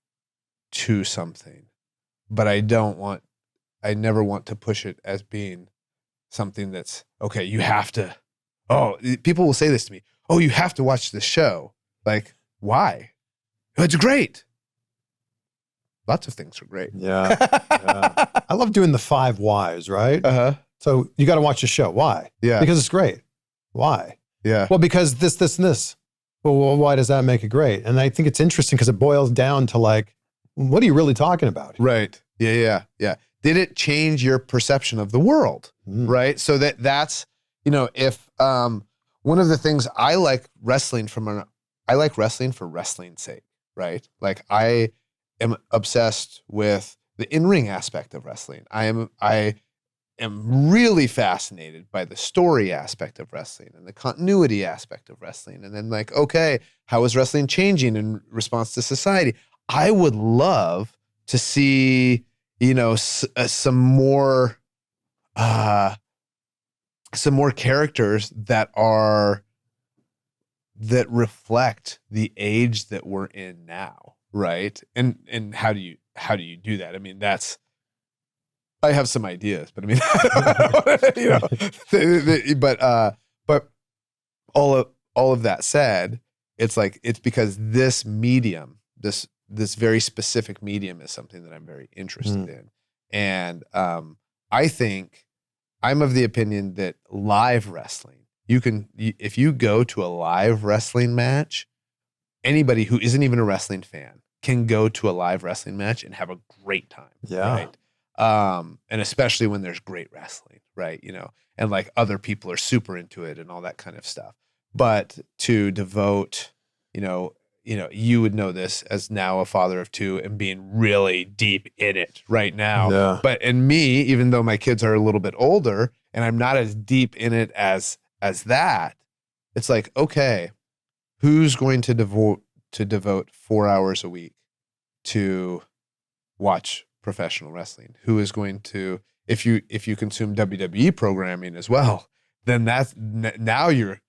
S1: something, but I never want to push it as being something that's, okay, you have to, people will say this to me, you have to watch this show. Like, why? It's great. Lots of things are great.
S2: Yeah. I love doing the 5 whys, right?
S1: Uh-huh.
S2: So you got to watch the show. Why?
S1: Yeah.
S2: Because it's great. Why?
S1: Yeah.
S2: Well, because this, and this. Well, why does that make it great? And I think it's interesting because it boils down to like, what are you really talking about here?
S1: Right. Yeah. Did it change your perception of the world? Right. So that's, if one of the things I like wrestling for wrestling's sake, right? Like I am obsessed with the in-ring aspect of wrestling. I am really fascinated by the story aspect of wrestling and the continuity aspect of wrestling. And then like, okay, how is wrestling changing in response to society? I would love to see, some more characters that reflect the age that we're in now, right? And how do you do that? I mean, I have some ideas, but I mean, but all of that said, it's like, it's because this medium, this very specific medium is something that I'm very interested in. And I think I'm of the opinion that live wrestling, if you go to a live wrestling match, anybody who isn't even a wrestling fan can go to a live wrestling match and have a great time.
S2: Yeah.
S1: Right. And especially when there's great wrestling, right? And like other people are super into it and all that kind of stuff. But to devote, you would know this as now a father of 2 and being really deep in it right now.
S2: Yeah.
S1: But in me, even though my kids are a little bit older and I'm not as deep in it as that, it's like, okay, who's going to devote 4 hours a week to watch professional wrestling? Who is going to, if you consume WWE programming as well, then that's now you're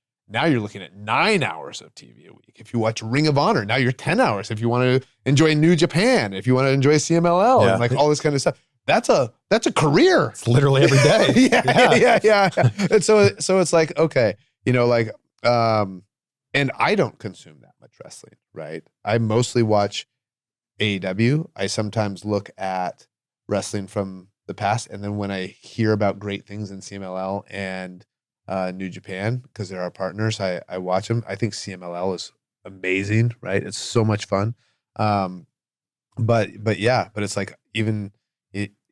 S1: looking at 9 hours of TV a week. If you watch Ring of Honor, now you're 10 hours. If you want to enjoy New Japan, if you want to enjoy CMLL and like all this kind of stuff, that's a career.
S2: It's literally every day.
S1: yeah. And so it's like, okay, and I don't consume that much wrestling, right? I mostly watch AEW. I sometimes look at wrestling from the past, and then when I hear about great things in CMLL and New Japan, because they're our partners, I watch them. I think CMLL is amazing, right? It's so much fun. But it's like even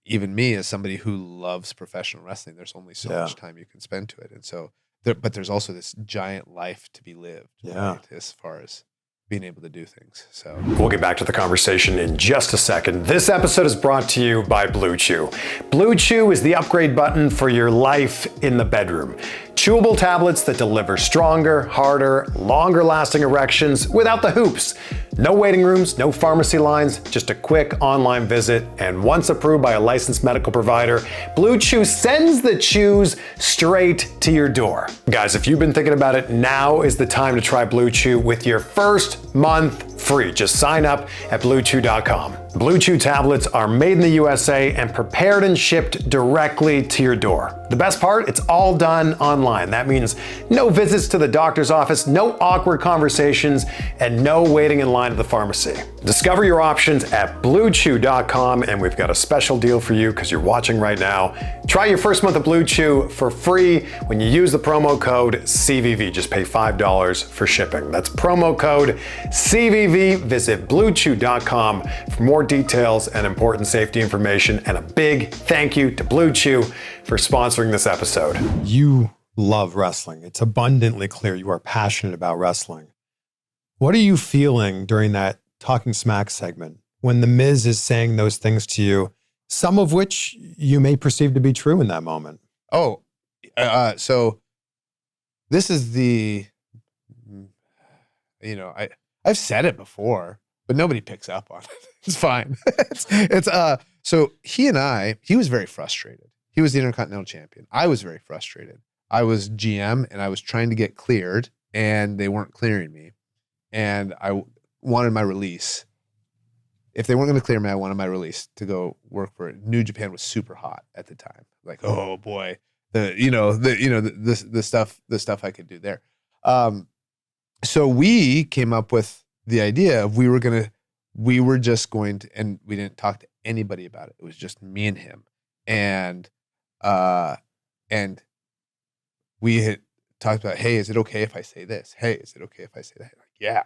S1: me as somebody who loves professional wrestling, there's only so much time you can spend to it, and so but there's also this giant life to be lived, right, as far as being able to do things. So
S3: we'll get back to the conversation in just a second. This episode is brought to you by Blue Chew. Blue Chew is the upgrade button for your life in the bedroom. Chewable tablets that deliver stronger, harder, longer lasting erections without the hoops. No waiting rooms, no pharmacy lines, just a quick online visit. And once approved by a licensed medical provider, Blue Chew sends the chews straight to your door. Guys, if you've been thinking about it, now is the time to try Blue Chew with your first month free. Just sign up at BlueChew.com. Blue Chew tablets are made in the USA and prepared and shipped directly to your door. The best part, it's all done online. That means no visits to the doctor's office, no awkward conversations, and no waiting in line at the pharmacy. Discover your options at BlueChew.com, and we've got a special deal for you because you're watching right now. Try your first month of Blue Chew for free when you use the promo code CVV. Just pay $5 for shipping. That's promo code CVV. Visit BlueChew.com for more details and important safety information. And a big thank you to Blue Chew for sponsoring this episode.
S2: You love wrestling. It's abundantly clear you are passionate about wrestling. What are you feeling during that Talking Smack segment when The Miz is saying those things to you, some of which you may perceive to be true in that moment?
S1: Oh, so this is I've said it before, but nobody picks up on it. It's fine. So he was very frustrated. He was the Intercontinental Champion. I was very frustrated. I was GM and I was trying to get cleared and they weren't clearing me. And I wanted my release. If they weren't going to clear me, I wanted my release to go work for it. New Japan was super hot at the time. Like, oh boy, the stuff I could do there. So we came up with the idea of we were just going to, and we didn't talk to anybody about it. It was just me and him. And we had talked about, hey, is it okay if I say this? Hey, is it okay if I say that? Like, yeah,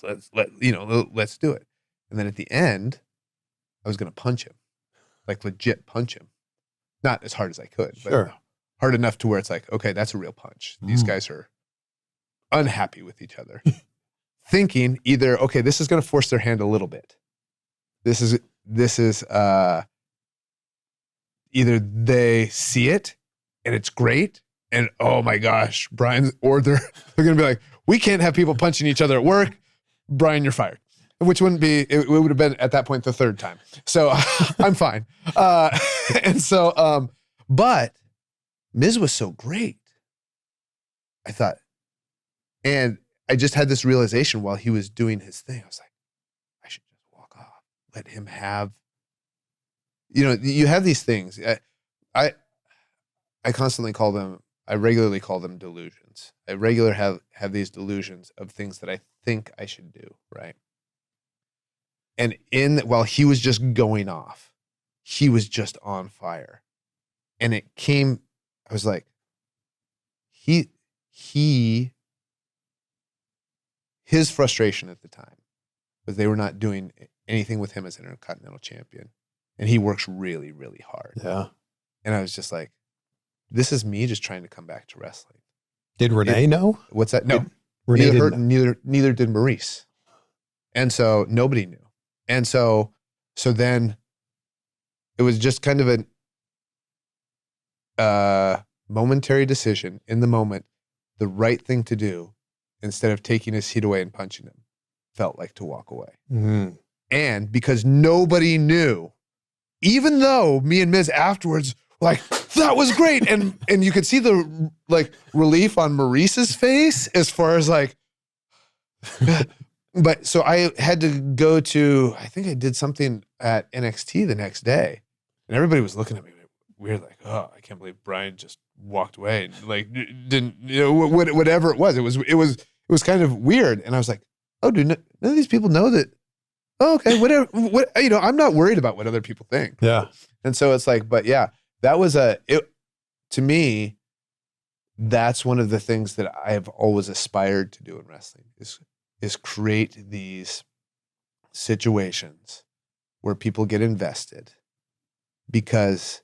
S1: let's do it. And then at the end, I was going to punch him, like legit punch him. Not as hard as I could, but hard enough to where it's like, okay, that's a real punch. These guys are unhappy with each other. Thinking either, okay, this is going to force their hand a little bit. This is either they see it and it's great and oh my gosh, Bryan, or they're going to be like, we can't have people punching each other at work. Bryan, you're fired. Which wouldn't be, it would have been at that point the third time. So I'm fine. But Miz was so great. I thought, and I just had this realization while he was doing his thing. I was like, I should just walk off, let him have, you have these things. I regularly call them delusions. I regularly have these delusions of things that I think I should do, right? And while he was just going off, he was just on fire. And it came, I was like, his frustration at the time was they were not doing anything with him as Intercontinental Champion. And he works really, really hard.
S2: Yeah.
S1: And I was just like, this is me just trying to come back to wrestling.
S2: Did Renee know?
S1: What's that? No. Neither did Maurice. And so nobody knew. And so then it was just kind of a momentary decision in the moment. The right thing to do, instead of taking his heat away and punching him, felt like to walk away.
S2: Mm-hmm.
S1: And because nobody knew, even though me and Miz afterwards were like, that was great. And you could see the like relief on Maurice's face as far as like, but so I had to go to, I think I did something at NXT the next day and everybody was looking at me weird, like, oh, I can't believe Bryan just walked away and like didn't, whatever it was. It was kind of weird. And I was like, oh, dude, none of these people know that. Oh, okay, whatever. I'm not worried about what other people think.
S2: Yeah.
S1: And so it's like, but yeah, that was to me, that's one of the things that I have always aspired to do in wrestling is create these situations where people get invested because,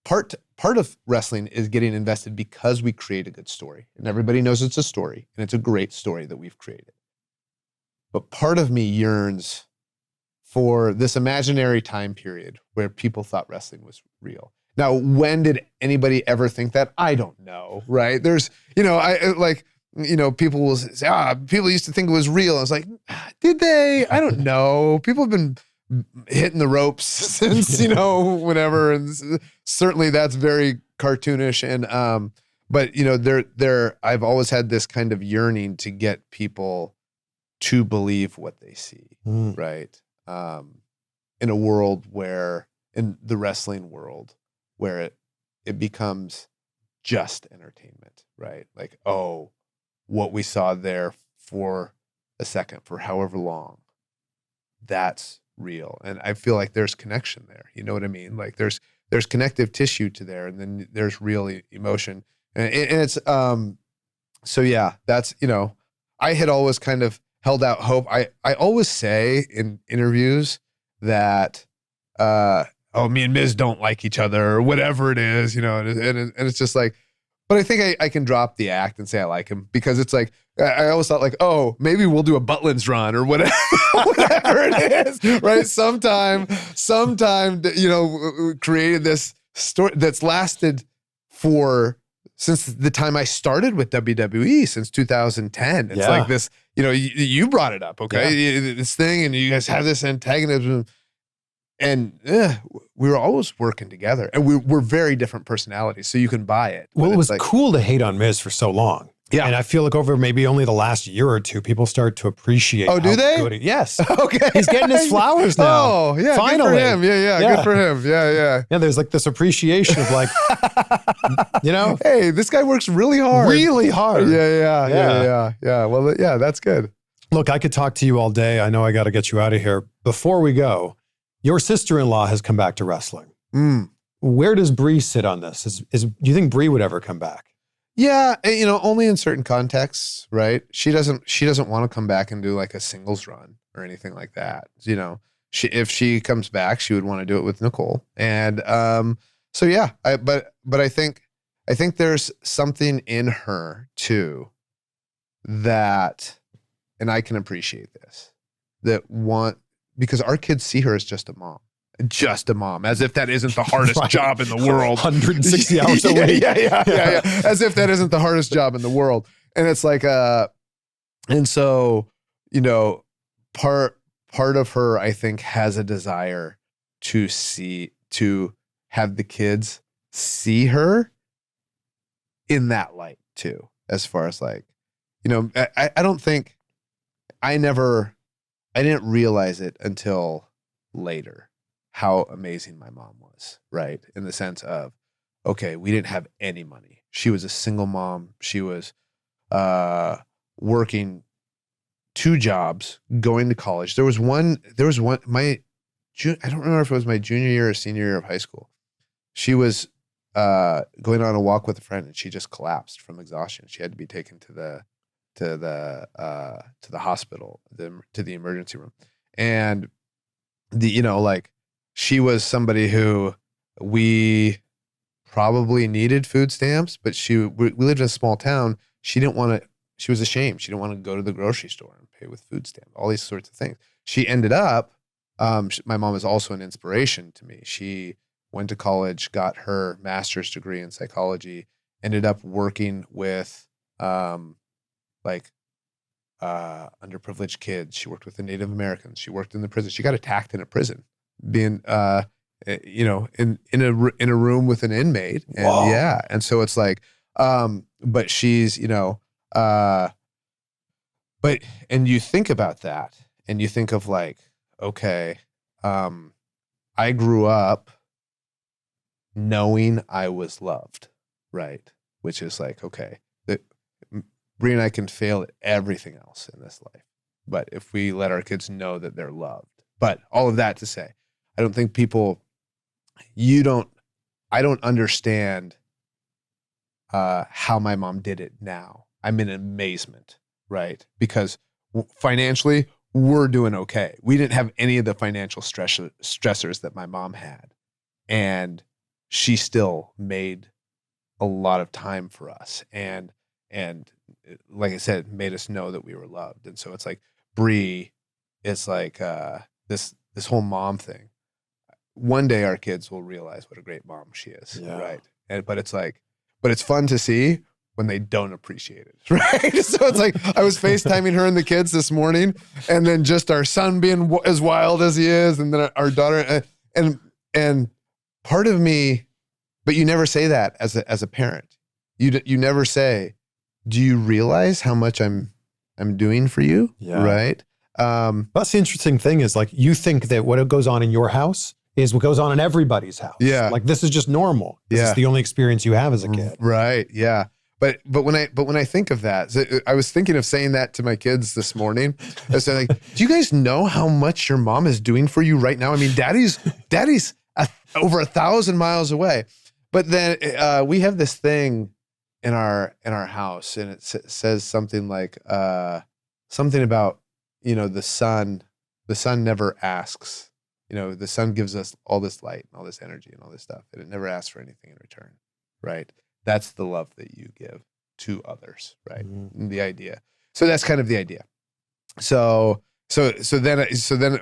S1: part of wrestling is getting invested because we create a good story and everybody knows it's a story and it's a great story that we've created. But part of me yearns for this imaginary time period where people thought wrestling was real. Now, when did anybody ever think that? I don't know, right? There's, people will say, people used to think it was real. I was like, did they? I don't know. People have been hitting the ropes since, whenever. And certainly that's very cartoonish. And, but I've always had this kind of yearning to get people to believe what they see, right? In a world where, in the wrestling world, where it becomes just entertainment, right? Like, oh, what we saw there for a second, for however long, that's real. And I feel like there's connection there. You know what I mean? Like there's connective tissue to there, and then there's real emotion. And it's, so yeah, that's, I had always kind of held out hope. I always say in interviews that, me and Miz don't like each other or whatever it is, and it's just like, but I think I can drop the act and say I like him, because it's like, I always thought like, oh, maybe we'll do a Butlin's run or whatever, whatever it is, right? Sometime, created this story that's lasted since the time I started with WWE, since 2010. It's like this, you brought it up, okay? Yeah. This thing, and you guys have this antagonism. And we were always working together, and we're very different personalities, so you can buy it.
S2: Well, it was cool to hate on Miz for so long. Yeah. And I feel like over maybe only the last year or two, people start to appreciate.
S1: Oh, do they?
S2: Yes.
S1: Okay.
S2: He's getting his flowers now.
S1: Oh, yeah.
S2: Finally.
S1: Good for him. Yeah. Good for him. Yeah.
S2: Yeah. There's like this appreciation of like,
S1: hey, this guy works really hard.
S2: Really hard.
S1: Yeah. Well, yeah, that's good.
S2: Look, I could talk to you all day. I know I got to get you out of here. Before we go, your sister-in-law has come back to wrestling. Where does Brie sit on this? Do you think Brie would ever come back?
S1: Yeah, only in certain contexts, right? She doesn't want to come back and do like a singles run or anything like that. If she comes back, she would want to do it with Nicole. And so yeah, but I think there's something in her too that, and I can appreciate this, because our kids see her as just a mom, as if that isn't the hardest job in the world.
S2: 160 hours a week.
S1: Yeah. As if that isn't the hardest job in the world. And it's like, and so, part of her, I think, has a desire to have the kids see her in that light too, as far as like, I don't think, I didn't realize it until later how amazing my mom was, right? In the sense of, okay, we didn't have any money. She was a single mom. She was working 2 jobs, going to college. There was one, I don't remember if it was my junior year or senior year of high school. She was going on a walk with a friend, and she just collapsed from exhaustion. She had to be taken to the hospital, to the emergency room. And she was somebody who we probably needed food stamps, but we lived in a small town. She was ashamed. She didn't want to go to the grocery store and pay with food stamps, all these sorts of things. She ended up, my mom is also an inspiration to me. She went to college, got her master's degree in psychology, ended up working with underprivileged kids. She worked with the Native Americans. She worked in the prison. She got attacked in a prison, being in a room with an inmate. And
S2: Whoa.
S1: yeah, and so it's like, but she's and you think about that, and you think of like, okay, I grew up knowing I was loved, right? Which is like, okay, Brie and I can fail at everything else in this life, but if we let our kids know that they're loved. But all of that to say, I don't think I don't understand how my mom did it now. I'm in amazement, right? Because financially, we're doing okay. We didn't have any of the financial stressors that my mom had. And she still made a lot of time for us. And like I said, made us know that we were loved. And so it's like Brie is like this whole mom thing. One day our kids will realize what a great mom she is, right? But it's fun to see when they don't appreciate it, right? So it's like I was FaceTiming her and the kids this morning, and then just our son being as wild as he is, and then our daughter, and part of me, but you never say that as a parent. You never say, do you realize how much I'm I'm doing for you, right?
S2: That's the interesting thing is like you think that what goes on in your house is what goes on in everybody's house.
S1: Yeah.
S2: Like this is just normal. This is the only experience you have as a kid.
S1: Right. Yeah. But when I think of that, so I was thinking of saying that to my kids this morning. I was saying, like, do you guys know how much your mom is doing for you right now? I mean, daddy's over 1,000 miles away. But then we have this thing in our house, and it says something like something about, the sun never asks. The sun gives us all this light and all this energy and all this stuff, and it never asks for anything in return, right? That's the love that you give to others, right? Mm-hmm. The idea. So that's kind of the idea. So then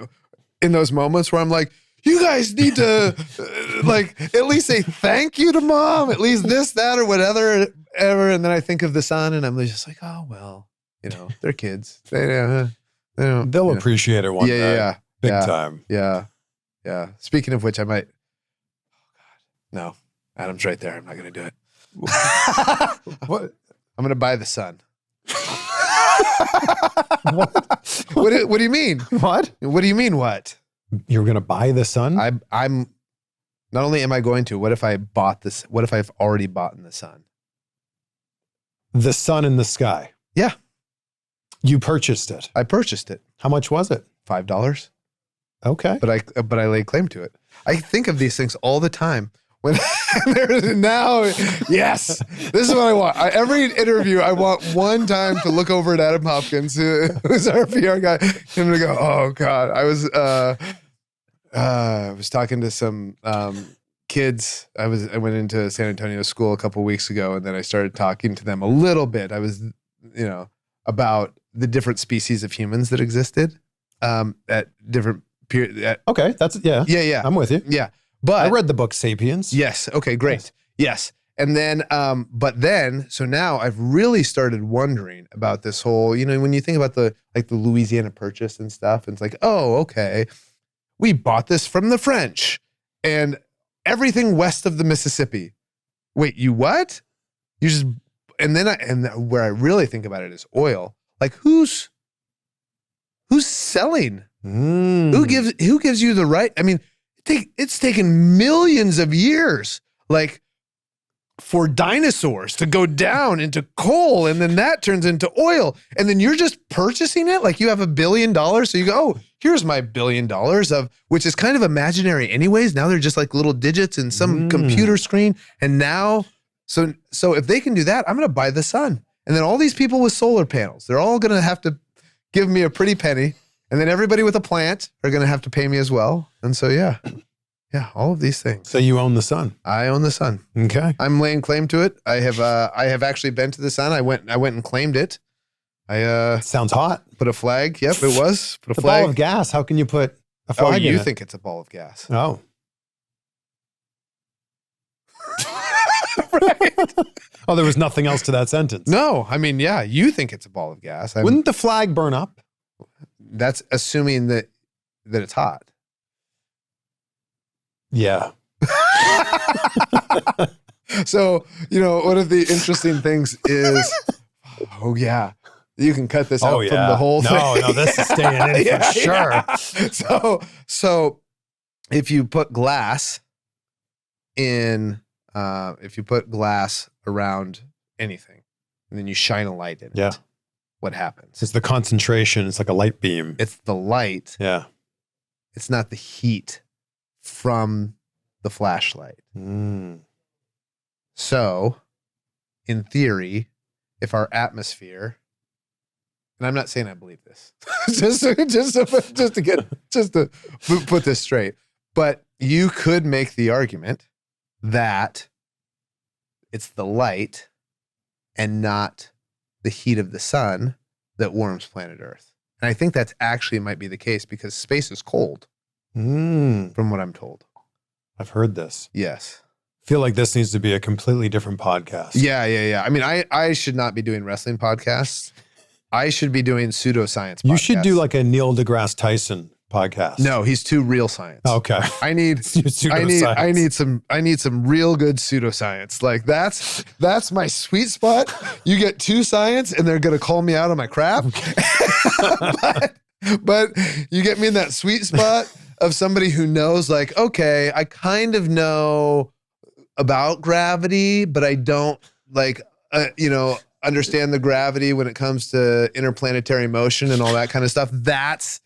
S1: in those moments where I'm like, you guys need to like at least say thank you to mom, at least this, that, or whatever, ever. And then I think of the son, and I'm just like, oh well, they're kids.
S2: They'll appreciate it one day.
S1: Yeah,
S2: big time.
S1: Yeah. Speaking of which, I might. Oh God, no, Adam's right there. I'm not going to do it. What? I'm going to buy the sun. What do you mean?
S2: What?
S1: What do you mean? What?
S2: You're going to buy the sun?
S1: I'm. Not only am I going to. What if I bought this? What if I've already bought the sun?
S2: The sun in the sky.
S1: Yeah.
S2: You purchased it.
S1: I purchased it.
S2: How much was it?
S1: $5.
S2: Okay.
S1: But I laid claim to it. I think of these things all the time. When now, yes, this is what I want. Every interview, I want one time to look over at Adam Hopkins, who's our PR guy, him to go, oh God. I was talking to some kids. I went into San Antonio school a couple weeks ago, and then I started talking to them a little bit. I was, about the different species of humans that existed at different periods.
S2: Okay, yeah. I'm with you.
S1: Yeah. But
S2: I read the book Sapiens.
S1: Yes. Okay, great. Yes. And then, so now I've really started wondering about this whole, when you think about the Louisiana Purchase and stuff, and it's like, oh, okay, we bought this from the French and everything west of the Mississippi. Wait, you what? You just, and where I really think about it is oil. Like who's selling? Who gives you the right? I mean, it's taken millions of years, like for dinosaurs to go down into coal, and then that turns into oil, and then you're just purchasing it like you have $1 billion. So you go, oh, here's my $1 billion of, which is kind of imaginary anyways. Now they're just like little digits in some computer screen, and now, so if they can do that, I'm going to buy the sun, and then all these people with solar panels, they're all going to have to give me a pretty penny. And then everybody with a plant are going to have to pay me as well. And so, yeah, all of these things.
S2: So you own the sun.
S1: I own the sun.
S2: Okay.
S1: I'm laying claim to it. I have actually been to the sun. I went and claimed it.
S2: Sounds hot.
S1: Put a flag. Yep, it was. Put a
S2: the
S1: flag.
S2: Ball of gas. How can you put a flag in it?
S1: You think it's a ball of gas.
S2: Oh.
S1: Right.
S2: Oh, there was nothing else to that sentence.
S1: No, I mean, yeah, you think it's a ball of gas.
S2: Wouldn't the flag burn up?
S1: That's assuming that it's hot.
S2: Yeah.
S1: So, one of the interesting things is, oh yeah, you can cut this out from the whole thing.
S2: No, this is staying in for sure.
S1: Yeah. So if you put glass in, if you put glass around anything, and then you shine a light in it, what happens?
S2: It's the concentration. It's like a light beam.
S1: It's the light.
S2: Yeah.
S1: It's not the heat from the flashlight. So, in theory, if our atmosphere, and I'm not saying I believe this, just to put this straight, but you could make the argument that it's the light and not the heat of the sun that warms planet Earth. And I think that's actually might be the case because space is cold, from what I'm told.
S2: I've heard this.
S1: Yes.
S2: I feel like this needs to be a completely different podcast.
S1: Yeah. I mean, I should not be doing wrestling podcasts. I should be doing pseudoscience podcasts.
S2: You should do like a Neil deGrasse Tyson podcast?
S1: No, he's too real science.
S2: Okay.
S1: I need
S2: Pseudoscience.
S1: I need some real good pseudoscience. Like that's my sweet spot. You get too science and they're gonna call me out on my crap. but you get me in that sweet spot of somebody who knows, like, okay, I kind of know about gravity, but I don't understand the gravity when it comes to interplanetary motion and all that kind of stuff. That's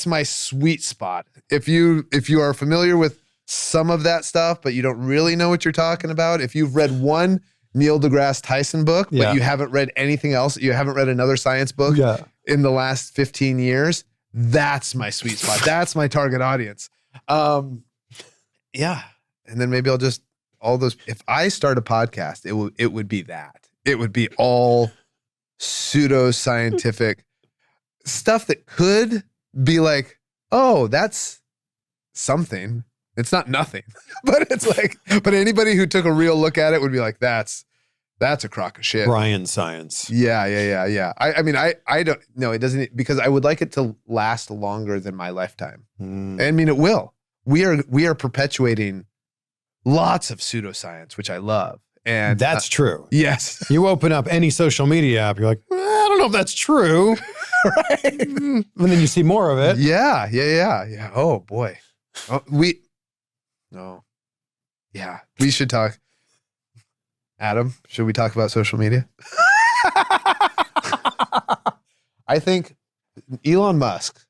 S1: my sweet spot. If you are familiar with some of that stuff, but you don't really know what you're talking about, if you've read one Neil deGrasse Tyson book, but you haven't read anything else, you haven't read another science book in the last 15 years, that's my sweet spot. That's my target audience. Yeah. And then maybe I'll just, all those, if I start a podcast, it would be that. It would be all pseudoscientific stuff that could be like, oh, that's something. It's not nothing, but it's like, but anybody who took a real look at it would be like, that's a crock of shit.
S2: Bryan Science.
S1: Yeah. I mean, I don't know. It doesn't, because I would like it to last longer than my lifetime. I mean, it will. We are perpetuating lots of pseudoscience, which I love. And
S2: that's true.
S1: Yes.
S2: You open up any social media app, you're like, well, I don't know if that's true.
S1: Right.
S2: And then you see more of it.
S1: Yeah. Oh boy. We should talk. Adam, should we talk about social media? I think Elon Musk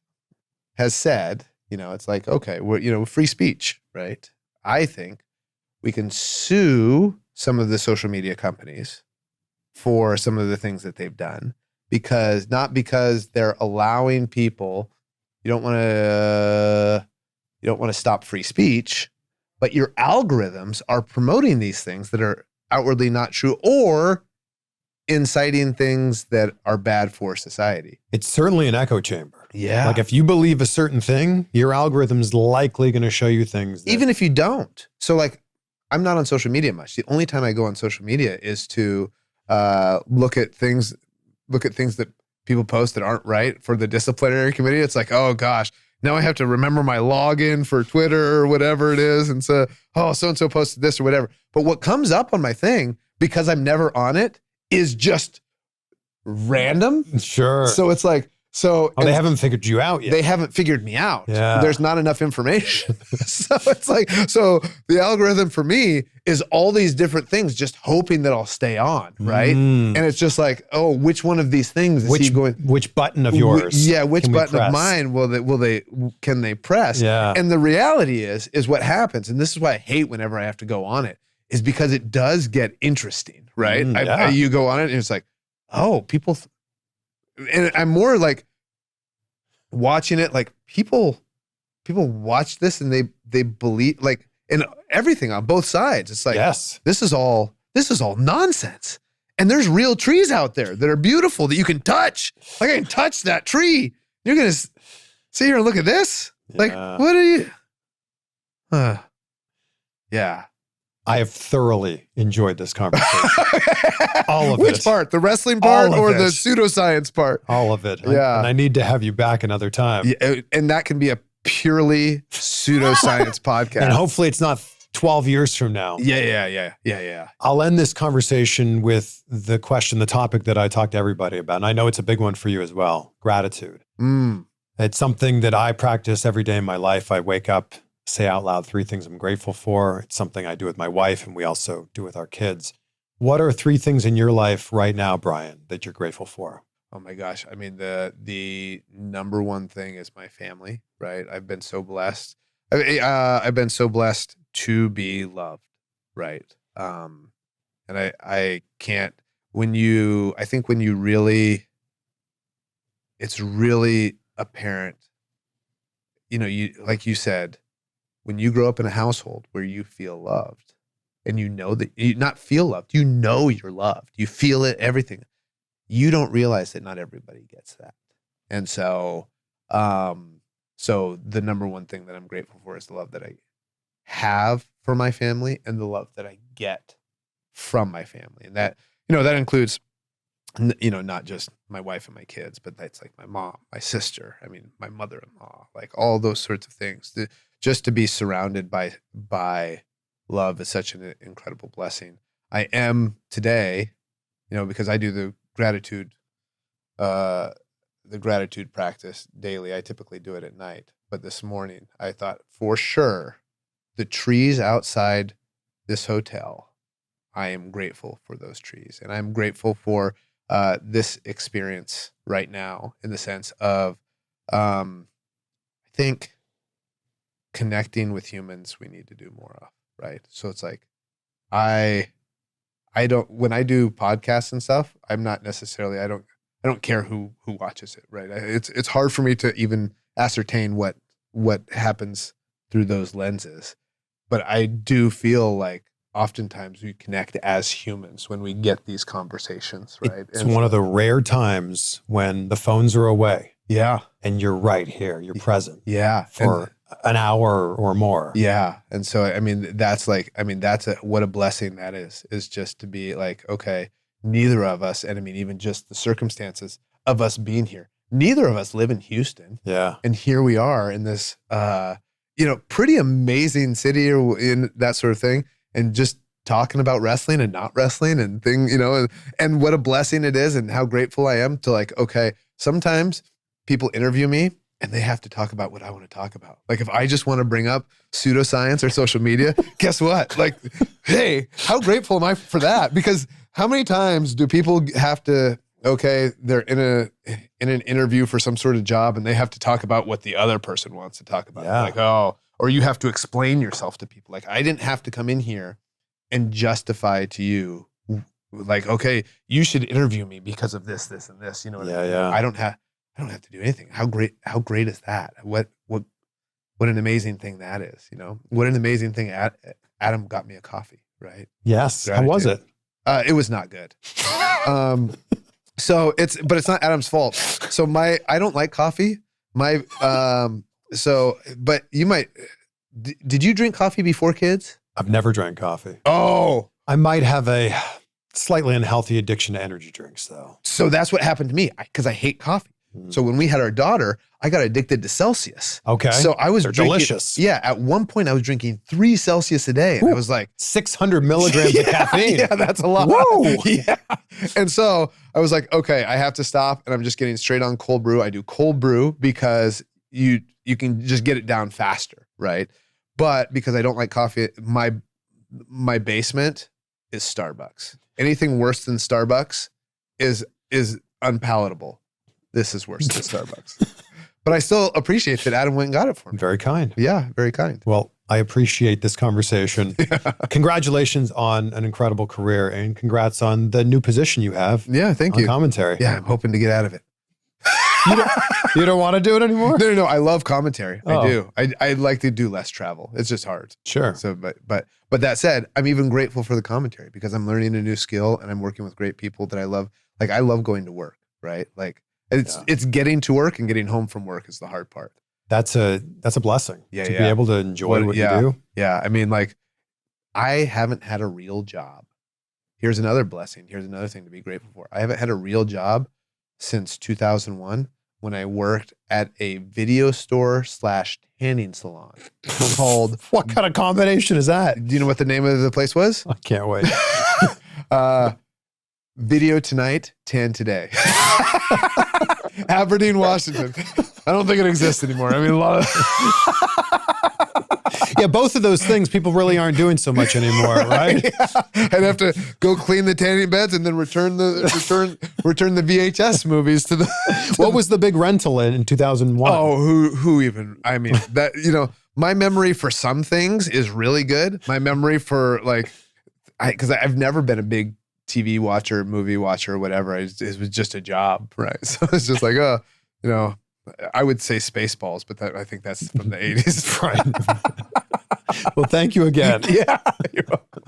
S1: has said, it's like, okay, we're, free speech, right? I think we can sue some of the social media companies for some of the things that they've done, not because they're allowing people, you don't want to stop free speech, but your algorithms are promoting these things that are outwardly not true or inciting things that are bad for society.
S2: It's certainly an echo chamber.
S1: Yeah.
S2: Like if you believe a certain thing, your algorithm's likely going to show you things.
S1: Even if you don't. So like, I'm not on social media much. The only time I go on social media is to look at things that people post that aren't right for the disciplinary committee. It's like, oh gosh, now I have to remember my login for Twitter or whatever it is. And so, so-and-so posted this or whatever. But what comes up on my thing, because I'm never on it, is just random.
S2: Sure.
S1: So it's like,
S2: they haven't figured you out yet.
S1: They haven't figured me out.
S2: Yeah.
S1: There's not enough information. So it's like, so the algorithm for me is all these different things, just hoping that I'll stay on, right? And it's just like, oh, which one of these things is he going?
S2: Which button of yours?
S1: Which button of mine can they press?
S2: Yeah.
S1: And the reality is what happens, and this is why I hate whenever I have to go on it, is because it does get interesting, right? You go on it and it's like, oh, people. And I'm more like watching it, like people watch this and they believe, like, in everything on both sides. It's like,
S2: yes,
S1: this is all nonsense. And there's real trees out there that are beautiful that you can touch. Like I can touch that tree. You're going to sit here and look at this? Like, what are you? Yeah.
S2: I have thoroughly enjoyed this conversation. All of
S1: Which
S2: it.
S1: Which part? The wrestling part or the pseudoscience part?
S2: All of it.
S1: Yeah.
S2: And I need to have you back another time.
S1: Yeah, and that can be a purely pseudoscience podcast.
S2: And hopefully it's not 12 years from now.
S1: Yeah.
S2: I'll end this conversation with the topic that I talk to everybody about. And I know it's a big one for you as well. Gratitude. It's something that I practice every day in my life. I wake up, say out loud 3 things I'm grateful for. It's something I do with my wife and we also do with our kids. What are 3 things in your life right now, Bryan, that you're grateful for?
S1: Oh my gosh. I mean, the number one thing is my family, right? I've been so blessed. I've been so blessed to be loved, right? And I can't, I think when you really, it's really apparent, like you said, when you grow up in a household where you feel loved and you know that you not feel loved, you know you're loved, you feel it, everything. You don't realize that not everybody gets that. And so, so the number one thing that I'm grateful for is the love that I have for my family and the love that I get from my family. And that, that includes not just my wife and my kids, but that's like my mom, my sister, I mean, my mother-in-law, like all those sorts of things. Just to be surrounded by love is such an incredible blessing. I am today, because I do the gratitude practice daily. I typically do it at night, but this morning I thought for sure the trees outside this hotel, I am grateful for those trees, and I'm grateful for this experience right now, in the sense of I think connecting with humans we need to do more of, right? So it's like I don't, when I do podcasts and stuff, I'm not necessarily, I don't care who watches it, right? It's hard for me to even ascertain what happens through those lenses, but I do feel like oftentimes we connect as humans when we get these conversations, right?
S2: It's one of the rare times when the phones are away.
S1: Yeah.
S2: And you're right here. You're present.
S1: Yeah.
S2: For an hour or more.
S1: Yeah. And so, I mean, what a blessing that is just to be like, okay, neither of us, and I mean, even just the circumstances of us being here, neither of us live in Houston.
S2: Yeah. And
S1: here we are in this, pretty amazing city or in that sort of thing. And just talking about wrestling and not wrestling and and what a blessing it is, and how grateful I am to, like, okay, sometimes people interview me and they have to talk about what I want to talk about. Like, if I just want to bring up pseudoscience or social media, guess what? Like, hey, how grateful am I for that? Because how many times do people have to, they're in an interview for some sort of job and they have to talk about what the other person wants to talk about.
S2: Yeah.
S1: Like, or you have to explain yourself to people. Like, I didn't have to come in here and justify to you, like, okay, you should interview me because of this, this, and this. You know what I mean?
S2: Yeah.
S1: I don't have to do anything. How great is that? What an amazing thing that is. What an amazing thing. Adam got me a coffee, right?
S2: Yes.
S1: Gratitude.
S2: How was it?
S1: It was not good. So but it's not Adam's fault. So I don't like coffee. But you might, did you drink coffee before kids?
S2: I've never drank coffee.
S1: Oh,
S2: I might have a slightly unhealthy addiction to energy drinks, though.
S1: So that's what happened to me, because I hate coffee. So when we had our daughter, I got addicted to Celsius.
S2: Okay.
S1: So I was drinking,
S2: delicious.
S1: Yeah. At one point I was drinking 3 Celsius a day, and I was like
S2: 600 milligrams of caffeine.
S1: Yeah, that's a lot.
S2: Whoa.
S1: Yeah. And so I was like, okay, I have to stop, and I'm just getting straight on cold brew. I do cold brew because you can just get it down faster, right? But because I don't like coffee, my basement is Starbucks. Anything worse than Starbucks is unpalatable. This is worse than Starbucks. But I still appreciate that Adam went and got it for me.
S2: Very kind.
S1: Yeah, very kind.
S2: Well, I appreciate this conversation. Yeah. Congratulations on an incredible career, and congrats on the new position you have.
S1: Yeah, thank you.
S2: Commentary.
S1: Yeah, I'm hoping to get out of it.
S2: You don't want to do it anymore?
S1: No. I love commentary.
S2: Oh.
S1: I do. I'd like to do less travel. It's just hard.
S2: Sure.
S1: So, but that said, I'm even grateful for the commentary, because I'm learning a new skill and I'm working with great people that I love. Like, I love going to work, right? Like, it's getting to work and getting home from work is the hard part.
S2: That's a blessing.
S1: Yeah,
S2: to be able to enjoy what you do.
S1: Yeah. I mean, like, I haven't had a real job. Here's another blessing. Here's another thing to be grateful for. I haven't had a real job since 2001, when I worked at a video store / tanning salon called.
S2: What kind of combination is that?
S1: Do you know what the name of the place was?
S2: I can't wait.
S1: Video tonight, tan today. Aberdeen, Washington. I don't think it exists anymore. I mean, a lot of.
S2: Yeah, both of those things people really aren't doing so much anymore, right?
S1: Yeah. I'd have to go clean the tanning beds and then return the VHS movies to the.
S2: What was the big rental in 2001?
S1: Oh, who even? I mean, that, my memory for some things is really good. My memory for, like, because I've never been a big TV watcher, movie watcher, or whatever. It was just a job, right? So it's just like, I would say Spaceballs, but I think that's from the 80s.
S2: Right. Well, thank you again.
S1: Yeah. You're welcome.